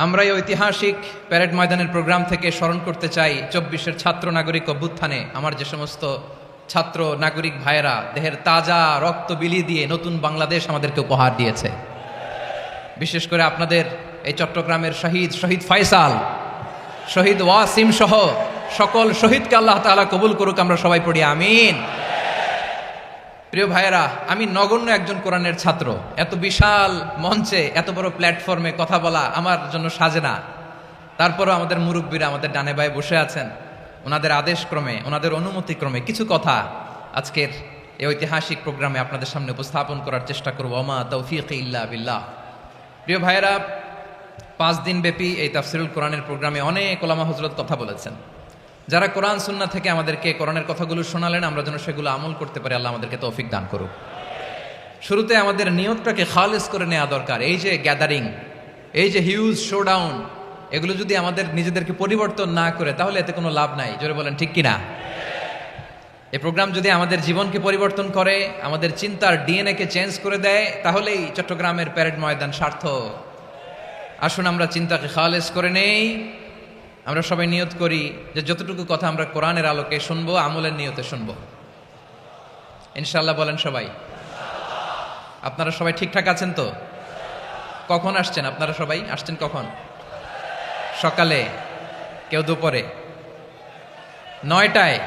আমরা এই ঐতিহাসিক প্যারেড ময়দানের প্রোগ্রাম থেকে স্মরণ করতে চাই ২৪-এর ছাত্র নাগরিক অভ্যুত্থানে আমার যে সমস্ত ছাত্র নাগরিক ভাইয়েরা দেহের তাজা রক্ত বিলিয়ে দিয়ে নতুন বাংলাদেশ আমাদেরকে উপহার দিয়েছে। বিশেষ করে আপনাদের এই চট্টগ্রামের শহীদ ফয়সাল, শহীদ ওয়াসিম সহ সকল শহীদকে আল্লাহ তাআলা কবুল করুক, আমরা সবাই পড়ি আমিন। প্রিয় ভাইয়েরা, আমি নগণ্য একজন কোরআনের ছাত্র, এত বিশাল মঞ্চে এত বড় প্ল্যাটফর্মে কথা বলা আমার জন্য সাজে না। তারপরও আমাদের মুরব্বীরা আমাদের ডানে বায়ে বসে আছেন, ওনাদের আদেশক্রমে ওনাদের অনুমতিক্রমে কিছু কথা আজকের এই ঐতিহাসিক প্রোগ্রামে আপনাদের সামনে উপস্থাপন করার চেষ্টা করব। ওমা তৌফিক ইল্লা বিল্লাহ। প্রিয় ভাইয়েরা, 5 দিন ব্যাপী এই তাফসিরুল কোরআনের প্রোগ্রামে অনেক ওলামা হযরত কথা বলেছেন। যারা কোরআন সুন্নাহ থেকে আমাদেরকে কোরআনের কথাগুলো শোনালেন, আমরা যেন সেগুলো আমল করতে পারি, আল্লাহ আমাদেরকে তৌফিক দান করুক। শুরুতে আমাদের নিয়তটাকে খালেস করে নেওয়া দরকার। এই যে গ্যাদারিং, এই যে হিউজ শোডাউন, এগুলো যদি আমাদের নিজেদেরকে পরিবর্তন না করে তাহলে এতে কোনো লাভ নাই। জোরে বলেন ঠিক কিনা? এই প্রোগ্রাম যদি আমাদের জীবনকে পরিবর্তন করে, আমাদের চিন্তার ডিএনএ কে চেঞ্জ করে দেয়, তাহলেই চট্টগ্রামের প্যারেড ময়দান সার্থক। আসুন আমরা চিন্তাকে খালেস করে নেই। আমরা সবাই নিয়ত করি যে যতটুকু কথা আমরা কোরআনের আলোকে শুনবো, আমলের নিয়তে শুনবো ইনশাআল্লাহ। বলেন সবাই। আপনারা সবাই ঠিকঠাক আছেন তো? কখন আসছেন? আপনারা সবাই আসছেন কখন? সকালে, কেউ দুপুরে, 9টায়?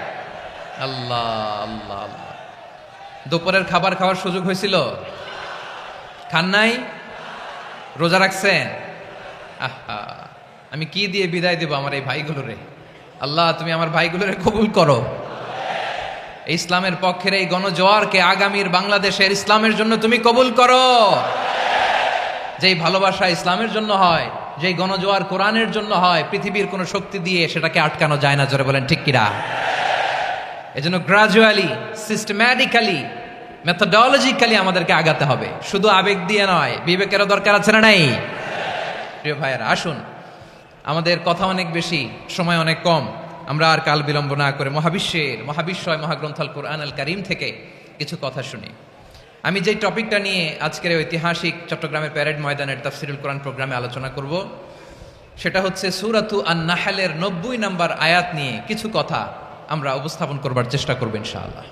আল্লাহ আল্লাহ আল্লাহ। দুপুরের খাবার খাওয়ার সুযোগ হয়েছিল? খান নাই? রোজা রাখছেন? আহা, আমি কি দিয়ে বিদায় দেব আমার এই ভাইগুলোরে? আল্লাহ, তুমি আমার ভাইগুলোরে কবুল করো। ইসলামের পক্ষের এই গণজোয়ারকে আগামীর বাংলাদেশের ইসলামের জন্য তুমি কবুল করো। যেই ভালোবাসা ইসলামের জন্য হয়, যেই গণজোয়ার কোরআনের জন্য হয়, পৃথিবীর কোনো শক্তি দিয়ে সেটাকে আটকানো যায় না। জোরে বলেন ঠিক কিনা? এজন্য গ্রাজুয়ালি, সিস্টেম্যাটিক্যালি, মেথোডোলজিক্যালি আমাদেরকে আগাতে হবে, শুধু আবেগ দিয়ে নয়। বিবেকেরও দরকার আছে না নাই? প্রিয় ভাইয়েরা, আসুন, আমাদের কথা অনেক বেশি, সময় অনেক কম, আমরা আর কাল বিলম্ব না করে মহাবিশ্বয় মহাগ্রন্থ আল কোরআন আল কারীম থেকে কিছু কথা শুনি। আমি যেই টপিকটা নিয়ে আজকের ঐতিহাসিক চট্টগ্রামের প্যারেড ময়দানের তাফসিরুল কোরআন প্রোগ্রামে আলোচনা করব, সেটা হচ্ছে সূরাতু আন-নাহলের 90 নম্বর আয়াত নিয়ে কিছু কথা আমরা উপস্থাপন করবার চেষ্টা করব ইনশাআল্লাহ।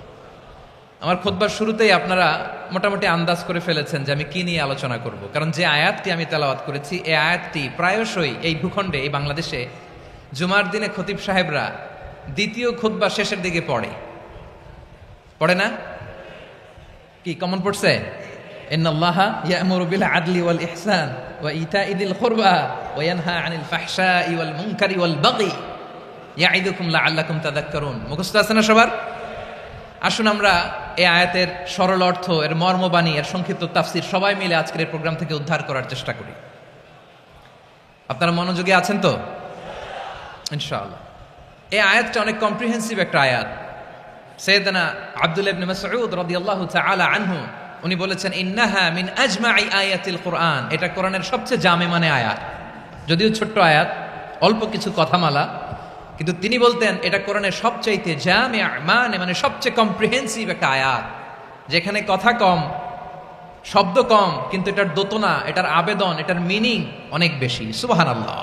আমার খুতবার শুরুতেই আপনারা মোটামুটি আন্দাজ করে ফেলেছেন যে আমি কি নিয়ে আলোচনা করব, কারণ যে আয়াতটি আমি তেলাওয়াত করেছি, এই আয়াতটি প্রায়শই এই ভূখণ্ডে, এই বাংলাদেশে জুমার দিনে খতিব সাহেবরা দ্বিতীয় খুতবা শেষের দিকে পড়ে না? কি কমন পড়ছে? ইন্নাল্লাহা ইয়া'মুরু বিল আদলি ওয়াল ইহসান ওয়া ইতা'i যিল কুরবা ওয়া ইয়ানহা আনিল ফাহশাই ওয়াল মুনকারি ওয়াল বাগি ইয়া'iদুকুম লা'আল্লাকুম তাযাক্কারুন। মুখস্থ আছে না সবার? আসুন আমরা এই আয়াতের সরল অর্থ, এর মর্মবাণী, এর সংক্ষিপ্ত তাফসীর সবাই মিলে আজকের এই প্রোগ্রাম থেকে উদ্ধার করার চেষ্টা করি। আপনারা মনোযোগী আছেন তো? ইনশাআল্লাহ। এই আয়াতটা অনেক কম্প্রিহেন্সিভ একটা আয়াত। সাইয়েদনা আব্দুল্লাহ ইবনে মাসউদ রাদিয়াল্লাহু তাআলা আনহু উনি বলেছেন, ইন্নাহা মিন আজমাই আয়াতিল কোরআন। এটা কোরআনের সবচেয়ে জামে মানে আয়াত। যদিও ছোট্ট আয়াত, অল্প কিছু কথামালা, কিন্তু তিনি বলতেন এটা কোরআনের সবচাইতে জামে মানে সবচেয়ে কম্প্রিহেন্সিভ একটা আয়াত, যেখানে কথা কম, শব্দ কম, কিন্তু এটার দোতনা, এটার আবেদন, এটার মিনিং অনেক বেশি। সুবহানাল্লাহ।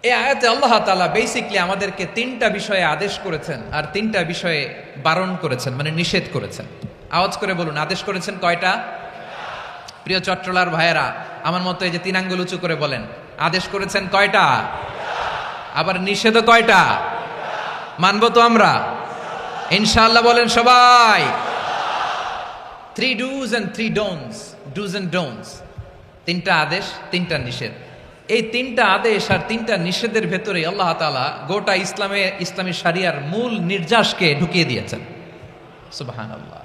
এই আয়াতে আল্লাহ তাআলা বেসিক্যালি আমাদেরকে 3টা বিষয়ে আদেশ করেছেন আর 3টা বিষয়ে বারণ করেছেন, মানে নিষেধ করেছেন। আওয়াজ করে বলুন, আদেশ করেছেন কয়টা? প্রিয় চট্টলার ভাইয়েরা, আমার মতো এই যে 3 আঙ্গুল উঁচু করে বলেন, আদেশ করেছেন কয়টা? আবার নিষেধও কয়টা? মানবো তো আমরা ইনশাআল্লাহ? বলেন সবাই। 3 do's and 3 don'ts, do's and don'ts। 3টা আদেশ, 3টা নিষেধ। এই 3টা আদেশ আর 3টা নিষেধের ভেতরে আল্লাহ তাআলা গোটা ইসলামী শরিয়ার মূল নির্যাসকে ঢুকিয়ে দিয়েছেন। সুবহানাল্লাহ।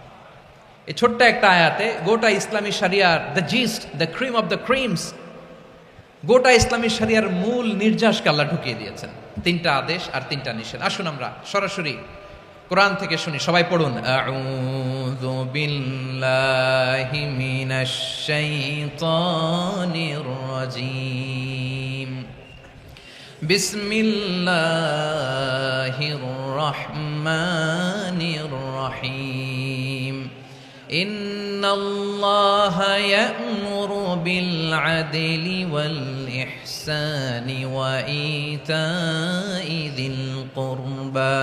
এই ছোট্ট একটা আয়াতে গোটা ইসলামী শরিয়ার, the gist, the cream of the creams, গোটা ইসলামী শরিয়ার মূল নির্যাসকে আল্লাহ ঢুকিয়ে দিয়েছেন। 3টা আদেশ আর 3টা নিষেধ। আসুন আমরা সরাসরি কোরআন থেকে শুনি, সবাই পড়ুন। আউযু বিল্লাহি মিনাশ শাইতানির রাজীম। বিসমিল্লাহির রহমানির রহিম। ইন্নাল্লাহা ইয়া'মুরু بالعدل والإحسان وإيتاء ذي القربى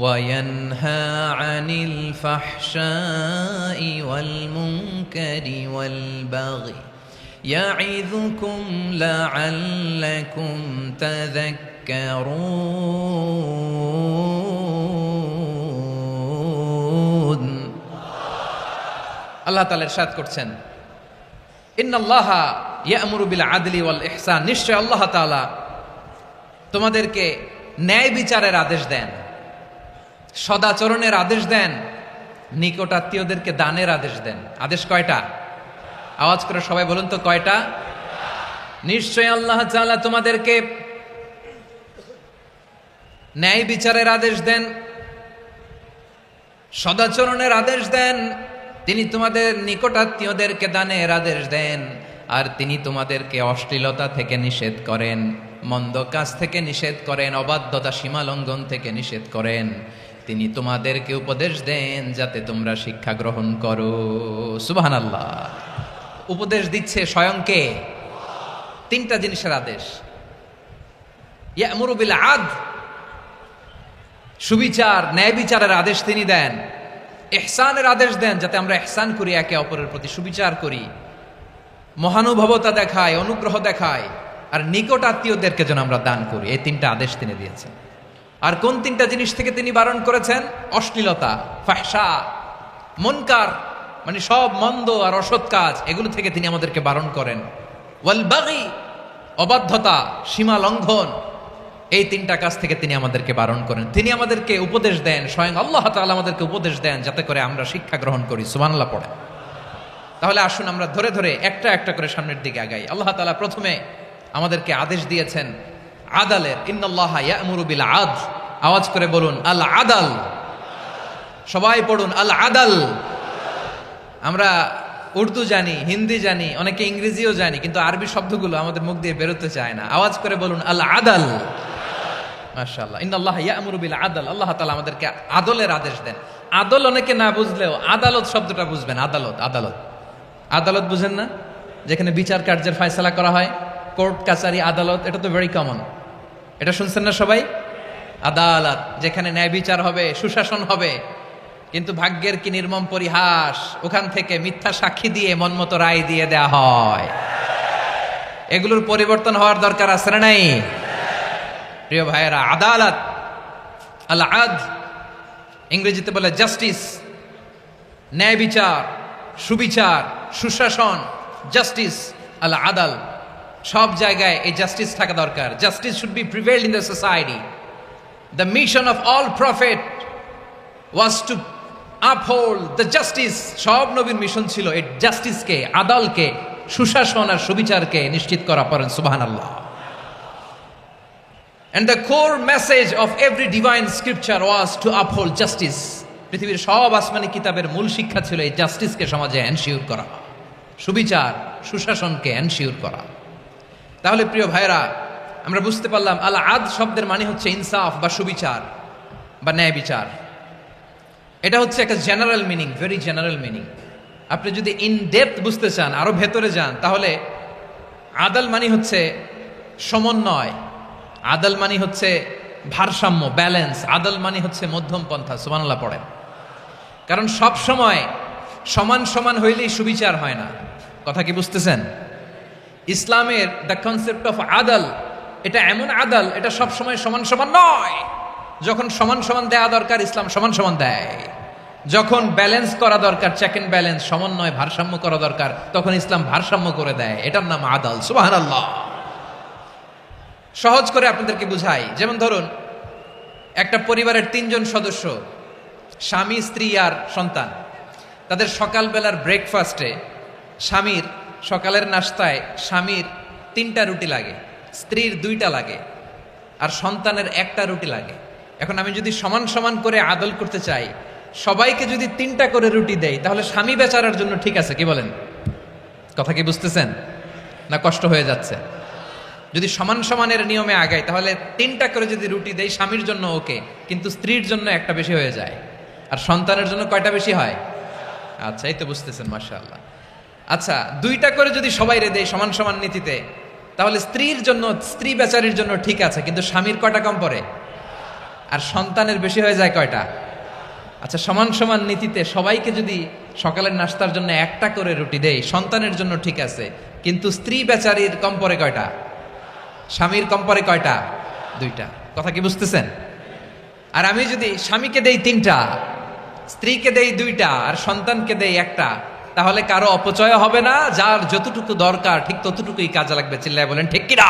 وينهى عن الفحشاء والمنكر والبغي يعظكم لعلكم تذكرون আল্লাহ তাআলা ইরশাদ করছেন ইন্নাল্লাহা ইয়া'মুরু বিল আদলি ওয়াল ইহসান, নিশ্চয় আল্লাহ তাআলা তোমাদেরকে ন্যায় বিচারের আদেশ দেন, সদাচরণের আদেশ দেন, নিকটাত্মীয়দেরকে দানের আদেশ দেন। আদেশ কয়টা? আওয়াজ করে সবাই বলুন তো কয়টা? নিশ্চয় আল্লাহ তাআলা তোমাদেরকে ন্যায় বিচারের আদেশ দেন, সদাচরণের আদেশ দেন, তিনি তোমাদের নিকটাত্মীয়দেরকে দানের আদেশ দেন, আর তিনি তোমাদেরকে অশ্লীলতা থেকে নিষেধ করেন, মন্দ কাজ থেকে নিষেধ করেন, অবাধ্যতা সীমা লঙ্ঘন থেকে নিষেধ করেন। তিনি তোমাদেরকে উপদেশ দেন যাতে তোমরা শিক্ষা গ্রহণ করো। সুবহানাল্লাহ। উপদেশ দিচ্ছে স্বয়ংকে। তিনটা জিনিসের আদেশ। ইয়া'মুরু বিল আদল, সুবিচার ন্যায় বিচারের আদেশ তিনি দেন। ইহসানের আদেশ দেন যাতে আমরা ইহসান করি, একে অপরের প্রতি সুবিচার করি, মহানুভবতা দেখায়, অনুগ্রহ দেখায়, আর নিকট আত্মীয়দেরকে যেন আমরা দান করি। এই তিনটা আদেশ তিনি দিয়েছেন। আর কোন তিনটা জিনিস থেকে তিনি বারণ করেছেন? অশ্লীলতা, ফাহশা, মুনকার, মানে সব মন্দ আর অসৎ কাজ, এগুলো থেকে তিনি আমাদেরকে বারণ করেন। ওয়াল বাগি, অবাধ্যতা, সীমা লঙ্ঘন, এই তিনটা কাজ থেকে তিনি আমাদেরকে বারণ করেন। তিনি আমাদেরকে উপদেশ দেন, স্বয়ং আল্লাহ তাআলা আমাদেরকে উপদেশ দেন যাতে করে আমরা শিক্ষা গ্রহণ করি। সুবহানাল্লাহ পড়ে। তাহলে আসুন আমরা ধরে ধরে একটা একটা করে সামনের দিকে আগাই। আল্লাহ তাআলা প্রথমে আমাদেরকে আদেশ দিয়েছেন আদালের। ইন্নাল্লাহা ইয়া'মুরু বিল আদল, আওয়াজ করে বলুন আল আদাল। সবাই পড়ুন আল আদাল। আমরা উর্দু জানি, হিন্দি জানি, অনেকে ইংরেজিও জানি, কিন্তু আরবি শব্দগুলো আমাদের মুখ দিয়ে বেরোতে চায় না। আওয়াজ করে বলুন আল আদাল। মাশাআল্লাহ। ইন্নাল্লাহা ইয়া'মুরু বিল আদল, আল্লাহ তাআলা আমাদেরকে আদলের আদেশ দেন। আদল অনেকে না বুঝলেও আদালত শব্দটা বুঝবেন। আদালত, আদালত, আদালত বুঝেন না? যেখানে বিচার কার্যের ফয়সালা করা হয়, কোর্ট কাছারি আদালত, এটা তো ভেরি কমন। এটা শুনছেন না সবাই? আদালত, যেখানে ন্যায় বিচার হবে, সুশাসন হবে। কিন্তু ভাগ্যের কি নির্মম পরিহাস, ওখান থেকে মিথ্যা সাক্ষী দিয়ে মনমতো রায় দিয়ে দেয়া হয়। এগুলোর পরিবর্তন হওয়ার দরকার আছে না নাই? প্রিয় ভাইয়েরা, আদালত, আল আদল, ইংরেজিতে বলে জাস্টিস, ন্যায় বিচার, সুবিচার, সুশাসন, জাস্টিস, আল আদল, সব জায়গায় এই জাস্টিস থাকা দরকার। Justice should be prevailed in the society. The mission of all prophet was to uphold the justice. সব নবীর মিশন ছিল এই জাস্টিসকে, আদালকে, সুশাসন আর সুবিচারকে নিশ্চিত করা। পড়েন সুবহানাল্লাহ। And the core message of every divine scripture was to uphold justice. পৃথিবীর সব আসমানি কিতাবের মূল শিক্ষা ছিল এই জাস্টিসকে সমাজে এনশিওর করা, সুবিচার, সুশাসনকে এনশিওর করা। তাহলে প্রিয় ভাইরা, আমরা বুঝতে পারলাম আল আদল শব্দের মানে হচ্ছে ইনসাফ বা সুবিচার বা ন্যায় বিচার। এটা হচ্ছে একটা general meaning, very general meaning. আপনি যদি ইন ডেপথ বুঝতে চান, আরো ভেতরে যান, তাহলে আদল মানে হচ্ছে সমন্বয়, আদল মানে হচ্ছে ভারসাম্য, ব্যালেন্স। আদল মানে হচ্ছে মধ্যম পন্থা। সুবহানাল্লাহ পড়েন। কারণ সব সময় সমান সমান হইলেই সুবিচার হয় না। কথা কি বুঝতেছেন? ইসলামের দ্য কনসেপ্ট অফ আদল, এটা এমন আদল, এটা সব সময় সমান সমান নয়। যখন সমান সমান দেয়া দরকার, ইসলাম সমান সমান দেয়। যখন ব্যালেন্স করা দরকার, চেক এন্ড ব্যালেন্স, সমন্বয়, ভারসাম্য করা দরকার, তখন ইসলাম ভারসাম্য করে দেয়। এটার নাম আদল। সুবহানাল্লাহ। সহজ করে আপনাদেরকে বুঝাই। যেমন ধরুন, একটা পরিবারের 3 জন সদস্য, স্বামী, স্ত্রী আর সন্তান। তাদের সকালবেলার ব্রেকফাস্টে স্বামীর, সকালের নাস্তায় স্বামীর 3টা রুটি লাগে, স্ত্রীর 2টা লাগে, আর সন্তানের 1টা রুটি লাগে। এখন আমি যদি সমান সমান করে আদল করতে চাই, সবাইকে যদি 3টা করে রুটি দেই, তাহলে স্বামী বেচারার জন্য ঠিক আছে? কি বলেন? কথা কি বুঝতেছেন না কষ্ট হয়ে যাচ্ছে? যদি সমান সমানের নিয়মে আগাই, তাহলে 3টা করে যদি রুটি দেই, স্বামীর জন্য ওকে, কিন্তু স্ত্রীর জন্য 1টা বেশি হয়ে যায়। আর সন্তানের জন্য কয়টা বেশি হয়? আচ্ছা, এই তো বুঝতেছেন। মাশাআল্লাহ। আচ্ছা, দুইটা করে যদি সবাই দেয় সমান সমান নীতিতে, তাহলে স্ত্রীর জন্য, স্ত্রী বেচারির জন্য ঠিক আছে, কিন্তু স্বামীর কয়টা কম পড়ে? আর সন্তানের বেশি হয়ে যায় কয়টা? আচ্ছা, সমান সমান নীতিতে সবাইকে যদি সকালের নাস্তার জন্য একটা করে রুটি দেয়, সন্তানের জন্য ঠিক আছে, কিন্তু স্ত্রী বেচারির কম পড়ে কয়টা? স্বামীর কম পড়ে কয়টা? দুইটা। কথা কি বুঝতেছেন? আর আমি যদি স্বামীকে দেই তিনটা, স্ত্রীকে দেই দুইটা, আর সন্তানকে দেই একটা, তাহলে কারো অপচয় হবে না, যার যতটুকু দরকার ঠিক ততটুকুই কাজে লাগবে। চিল্লায় বলেন ঠিক কিনা?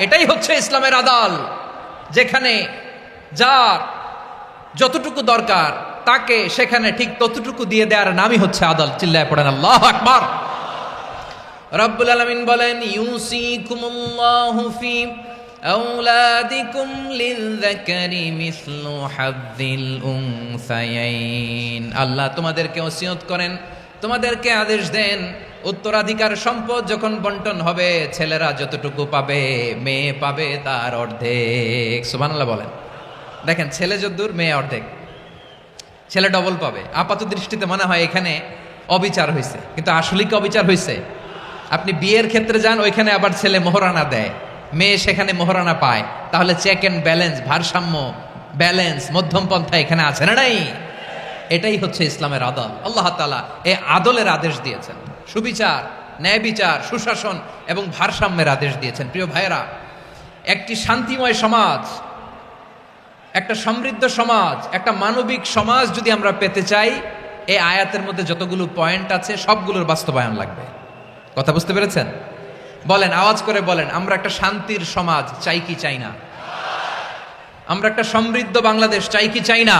এটাই হচ্ছে ইসলামের আদল, যেখানে যার যতটুকু দরকার তাকে সেখানে ঠিক ততটুকু দিয়ে দেওয়ার নামই হচ্ছে আদল। চিল্লায় পড়েন আল্লাহু আকবার। রব্বুল আলামিন বলেন, ইউসিকুমুল্লাহু ফি আওলাদিকুম লিযযাকারি মিসলু হাযযিল উনসায়াইন। আল্লাহ তোমাদেরকে ওসিয়ত করেন, তোমাদেরকে আদেশ দেন, উত্তরাধিকার সম্পদ যখন বন্টন হবে, ছেলেরা যতটুকু পাবে, মেয়ে পাবে তার অর্ধেক। সুবহানাল্লাহ বলেন। দেখেন, ছেলে যদ্দূর, মেয়ে অর্ধেক, ছেলে ডবল পাবে। আপাত দৃষ্টিতে মনে হয় এখানে অবিচার হয়েছে, কিন্তু আসলে কি অবিচার হয়েছে? আপনি বিয়ের ক্ষেত্রে যান, ওইখানে আবার ছেলে মোহরানা দেয়, মেয়ে সেখানে মোহরানা পায়, তাহলে চেক এন্ড ব্যালেন্স, ভারসাম্য, ব্যালেন্স, মধ্যম পন্থা এখানে আছে না নাই? এটাই হচ্ছে ইসলামের আদল। আল্লাহ তাআলা এই আদলের আদেশ দিয়েছেন, সুবিচার, ন্যায় বিচার, সুশাসন এবং ভারসাম্যের আদেশ দিয়েছেন। প্রিয় ভাইয়েরা, একটি শান্তিময় সমাজ, একটা সমৃদ্ধ সমাজ, একটা মানবিক সমাজ যদি আমরা পেতে চাই, এই আয়াতের মধ্যে যতগুলো পয়েন্ট আছে সবগুলোর বাস্তবায়ন লাগবে। কথা বুঝতে পেরেছেন? বলেন, আওয়াজ করে বলেন, আমরা একটা শান্তির সমাজ চাই কি চাই না? আমরা একটা সমৃদ্ধ বাংলাদেশ চাই কি চাই না?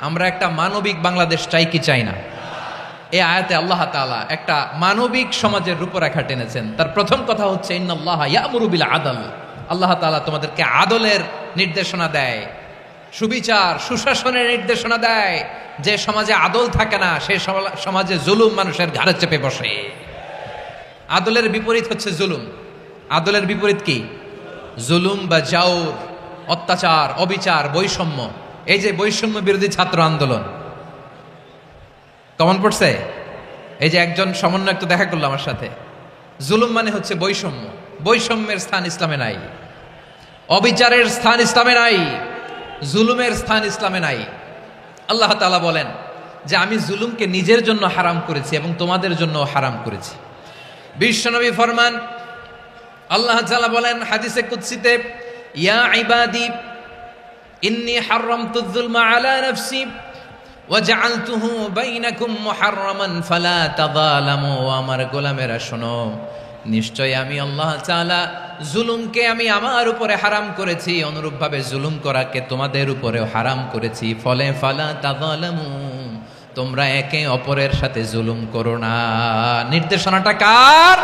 আমরা একটা মানবিক বাংলাদেশ চাই কি চাই না? এই আয়াতে আল্লাহ তাআলা একটা মানবিক সমাজের রূপরেখা টেনেছেন। তার প্রথম কথা হচ্ছে, ইন্নাল্লাহা ইয়ামুরু বিল আদল। আল্লাহ তাআলা তোমাদেরকে আদলের নির্দেশনা দেয়, সুবিচার, সুশাসনের নির্দেশনা দেয়। যে সমাজে আদল থাকে না, সেই সমাজে জুলুম মানুষের ঘাড়ে চেপে বসে। আদলের বিপরীত হচ্ছে জুলুম। আদলের বিপরীত কি? জুলুম বা জাওর, অত্যাচার, অবিচার, বৈষম্য। এই যে বৈষম্য বিরোধী ছাত্র আন্দোলন কমন পড়ছে, এই যে একজন সমন্বয়ক তো দেখা করলো আমার সাথে। জুলুম মানে হচ্ছে বৈষম্য। বৈষম্যের স্থান ইসলামে নাই, অবিচারের স্থান ইসলামে নাই, জুলুমের স্থান ইসলামে নাই। আল্লাহ তাআলা বলেন যে আমি জুলুমকে নিজের জন্য হারাম করেছি এবং তোমাদের জন্য হারাম করেছি। বিশ্বনবী ফরমান, আল্লাহ তাআলা বলেন হাদিসে কুদসিতে, ইয়া ইবাদি ইন্নী হারামতু যুলমা আলা নাফসি ওয়া জাআলতুহু বাইনাকুম মুহাররামান ফালা তাযালামু। আমার গোলামেরা শোনো, নিশ্চয় আমি আল্লাহ তাআলা জুলুমকে আমি আমার উপরে হারাম করেছি, অনুরূপভাবে জুলুম করাকে তোমাদের উপরেও হারাম করেছি। ফলে ফালা তাযালামু, তোমরা একে অপরের সাথে জুলুম করো না। নির্দেশনাটা কার?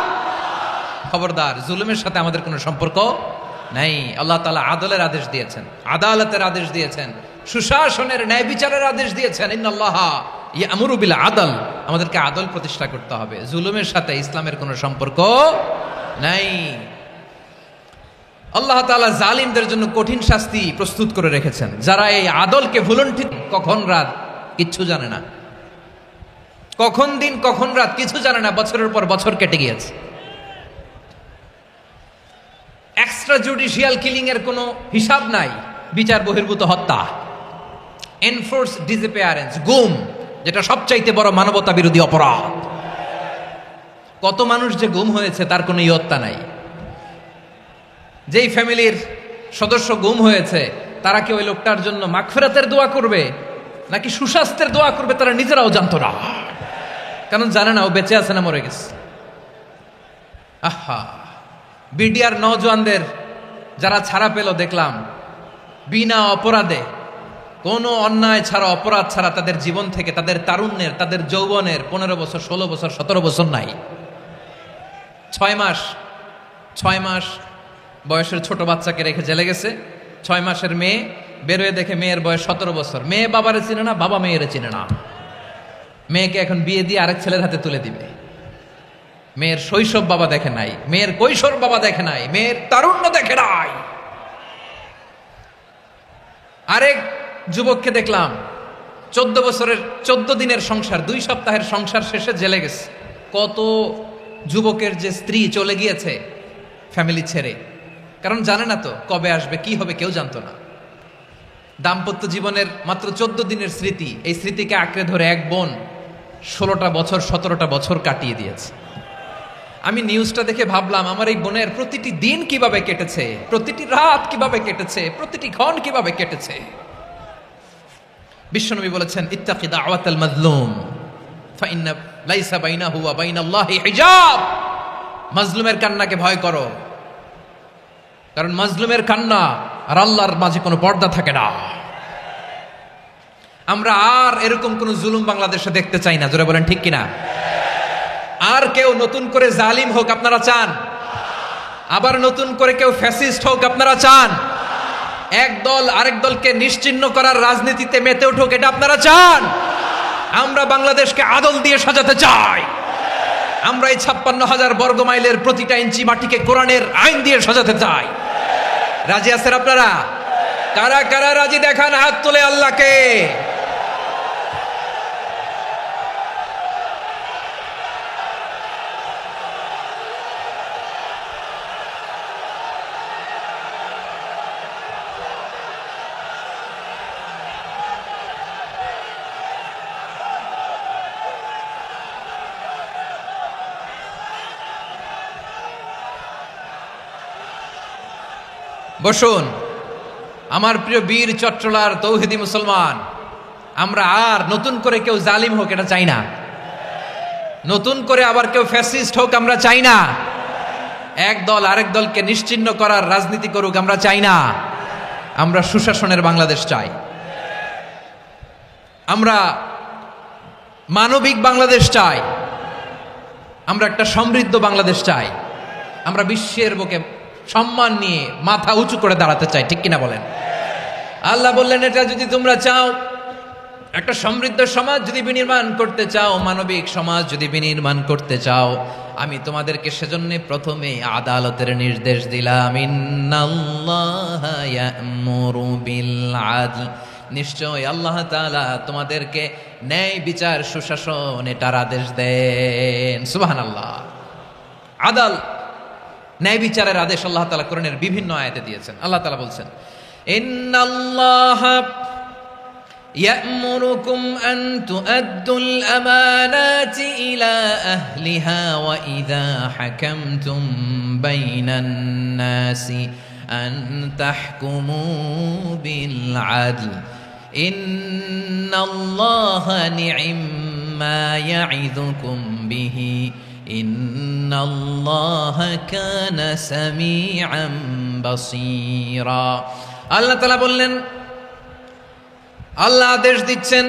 খবরদার, জুলুমের সাথে আমাদের কোনো সম্পর্ক নাই। আল্লাহ তাআলা আদলের আদেশ দিয়েছেন, আদালতের আদেশ দিয়েছেন, সুশাসনের, ন্যায় বিচারের আদেশ দিয়েছেন। ইন্নাল্লাহা ইয়ামুরু বিল আদল। আমাদেরকে আদল প্রতিষ্ঠা করতে হবে। জুলুমের সাথে ইসলামের কোনো সম্পর্ক নাই। আল্লাহ তাআলা জালিমদের জন্য কঠিন শাস্তি প্রস্তুত করে রেখেছেন। যারা এই আদলকে ভুলুণ্ঠিত, কখন রাত কিচ্ছু জানে না, কখন দিন কখন রাত কিছু জানে না, বছরের পর বছর কেটে গিয়েছে। এক্সট্রা জুডিশিয়াল কিলিং এর কোনো হিসাব নাই। বিচার বহির্ভূত হত্যা, এনফোর্স ডিসঅ্যাপিয়ারেন্স, গুম, যেটা সবচাইতে বড় মানবতা বিরোধী অপরাধ। কত মানুষ যে গুম হয়েছে তার কোনো ইয়ত্তা নাই। যেই ফ্যামিলির সদস্য গুম হয়েছে, তারা কি ওই লোকটার জন্য মাগফিরাতের দোয়া করবে নাকি সুস্বাস্থ্যের দোয়া করবে, তারা নিজেরাও জানতো না। কারণ জানে না ও বেঁচে আছে না মরে গেছে। আহা, বিডিআর নওজোয়ানদের যারা ছাড়া পেল দেখলাম, বিনা অপরাধে, কোনো অন্যায় ছাড়া, অপরাধ ছাড়া তাদের জীবন থেকে, তাদের তারুণ্যের, তাদের যৌবনের 15 বছর, 16 বছর, 17 বছর নাই। 6 মাস বয়সের ছোট বাচ্চাকে রেখে জেলে গেছে। 6 মাসের মেয়ে বেরোয় দেখে মেয়ের বয়স 17 বছর। মেয়ে বাবারে চিনে না, বাবা মেয়েরে চিনে না। মেয়েকে এখন বিয়ে দিয়ে আরেক ছেলের হাতে তুলে দিবে। মেয়ের শৈশব বাবা দেখে নাই, মেয়ের কৈশোর বাবা দেখে নাই, মেয়ের তারুণ্য দেখে নাই। আরেক যুবককে দেখলাম 14 বছরের 14 দিনের সংসার, 2 সপ্তাহের সংসার শেষে জেলে গেছে। কত যুবকের যে স্ত্রী চলে গিয়েছে ফ্যামিলি ছেড়ে, কারণ জানে না তো কবে আসবে, কি হবে কেউ জানতো না। দাম্পত্য জীবনের মাত্র 14 দিনের স্মৃতি, এই স্মৃতিকে আঁকড়ে ধরে এক বোন 16টা বছর 17টা বছর কাটিয়ে দিয়েছে। আমি নিউজটা দেখে ভাবলাম আমার এই বোনের প্রতিটি দিন কিভাবে কেটেছে, প্রতিটি রাত কিভাবে কেটেছে, প্রতিটি ক্ষণ কিভাবে কেটেছে। বিশ্বনবী বলেছেন, ইত্তাকি দাওয়াতাল মাজলুম ফাইন্না লাইসা বাইনাহু ওয়া বাইনাল্লাহি হিজাব। মাজলুমের কান্নাকে ভয় করো, কারণ মাজলুমের কান্না আর আল্লাহর মাঝে কোনো পর্দা থাকে না। আমরা আর এরকম কোন জুলুম বাংলাদেশে দেখতে চাই না, জোরে বলেন ঠিক কিনা? আর কেউ নতুন করে জালিম হোক আপনারা চান? আবার নতুন করে কেউ ফ্যাসিস্ট হোক আপনারা চান? এক দল আরেক দলকে নিশ্চিহ্ন করার রাজনীতিতে মেতে উঠুক, এটা আপনারা চান? আমরা বাংলাদেশকে আদল দিয়ে সাজাতে চাই। আমরা এই 56,000 বর্গ মাইলের প্রতিটা ইঞ্চি মাটিকে কোরআনের আইন দিয়ে সাজাতে চাই। রাজি আছেন আপনারা? কারা কারা রাজি দেখান হাত তুলে আল্লাহকে। বসুন আমার প্রিয় বীর চট্টলার তৌহিদি মুসলমান, আমরা আর নতুন করে কেউ জালিম হোক এটা চাই না, নতুন করে আবার কেউ ফ্যাসিস্ট হোক আমরা চাই না, এক দল আরেক দলকে নিশ্চিহ্ন করার রাজনীতি করুক আমরা চাই না। আমরা সুশাসনের বাংলাদেশ চাই, আমরা মানবিক বাংলাদেশ চাই, আমরা একটা সমৃদ্ধ বাংলাদেশ চাই, আমরা বিশ্বের বুকে সম্মান নিয়ে মাথা উঁচু করে দাঁড়াতে চাই, ঠিক কিনা বলেন? আল্লাহ বললেন, এটা যদি তোমরা চাও, একটা সমৃদ্ধ সমাজ যদি বিনির্মাণ করতে চাও, মানবিক সমাজ যদি বিনির্মাণ করতে চাও, আমি তোমাদেরকে সেজন্য প্রথমে আদালতের নির্দেশ দিলাম। ইন্নাল্লাহা ইয়া'মুরু বিল আদল, নিশ্চয় আল্লাহ তাআলা তোমাদেরকে ন্যায় বিচার সুশাসন এটার আদেশ দেন। সুবহানাল্লাহ। আদাল, ন্যায় বিচারের আদেশ আল্লাহ তাআলা কোরআনের বিভিন্ন আয়াতে দিয়েছেন। আল্লাহ তাআলা বলছেন, ইন্নাল্লাহা ইয়া'মুরুকুম আন তুআদ্দুল আমানাতি ইলা আহলিহা ওয়া ইযা হাকামতুম বাইনান নাসি আন তাহকুমু বিল আদল ইন্নাল্লাহা নি'ম্মা ইয়া'iযুকুম বিহি ইন্নাল্লাহা কানা সামিআন বাসীরা। আল্লাহ তাআলা বললেন, আল্লাহ আদেশ দিচ্ছেন,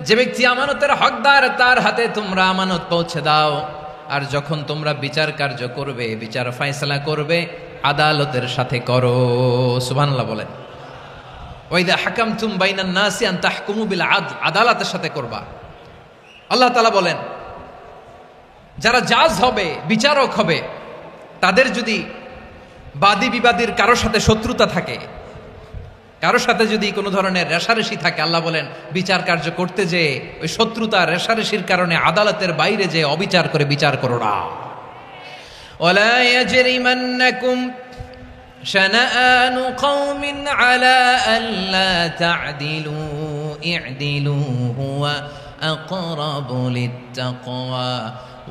যে ব্যক্তি আমানতের হকদার তার হাতে তোমরা আমানত পৌঁছে দাও, আর যখন তোমরা বিচার কার্য করবে, বিচার ফয়সালা করবে, আদালতের সাথে করো। সুবহানাল্লাহ বলেন। ওয়া ইযা হাকামতুম বাইনান নাসি আন তাহকুমু বিল আদল, আদালতের সাথে করবা। আল্লাহ তাআলা বলেন, যারা জাজ হবে, বিচারক হবে, তাদের যদি বাদী বিবাদীর কারোর সাথে শত্রুতা থাকে, কারোর সাথে যদি কোনো ধরনের রেষারেষি থাকে, আল্লাহ বলেন বিচার কার্য করতে যে ওই শত্রুতা রেষারেষির কারণে আদালতের বাইরে যে অবিচার করে বিচার করো না। ওয়ালা ইয়াজরিমান্নাকুম শানাআনু কওমিন আলা আল্লা তা'দিলু ই'দিলু হুয়া আকরাবু লিত্তাকওয়া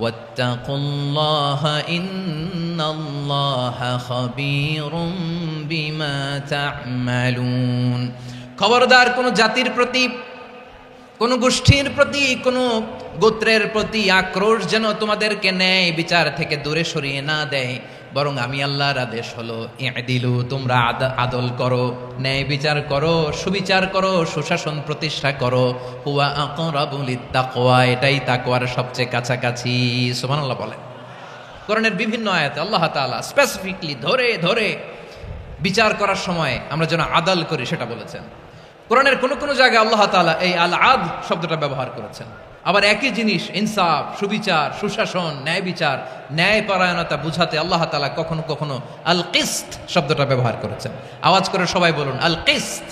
ওয়াত্তাকুল্লাহা ইন্নাল্লাহা খাবীরুম বিমা তা'মালুন। খবরদার কোন জাতির প্রতি, কোন গোষ্ঠীর প্রতি, কোন গোত্রের প্রতি আক্রোশ যেন তোমাদেরকে ন্যায় বিচার থেকে দূরে সরিয়ে না দেয়, বরং আমি আল্লাহর আদেশ হলো ই'দিলু, তোমরা আদল করো, ন্যায় বিচার করো, সুবিচার করো, সুশাসন প্রতিষ্ঠা করো। হুয়া আকরাবু লিত্তাকওয়া, এটাই তাকওয়ার সবচেয়ে কাছাকাছি। সুবহানাল্লাহ বলেন। কোরআনের বিভিন্ন আয়াতে আল্লাহ তাআলা স্পেসিফিকলি ধরে ধরে বিচার করার সময় আমরা যেন আদল করি সেটা বলেছেন। কোরআনের কোন কোন জায়গায় আল্লাহ তাআলা এই আল আদ শব্দটা ব্যবহার করেছেন। আবার একই জিনিস ইনসাফ, সুবিচার, সুশাসন, ন্যায় বিচার, ন্যায় পরায়ণতা বুঝাতে আল্লাহ তাআলা কখনো কখনো আল কিসত শব্দটা ব্যবহার করেছেন। আওয়াজ করে সবাই বলুন আল কিসত।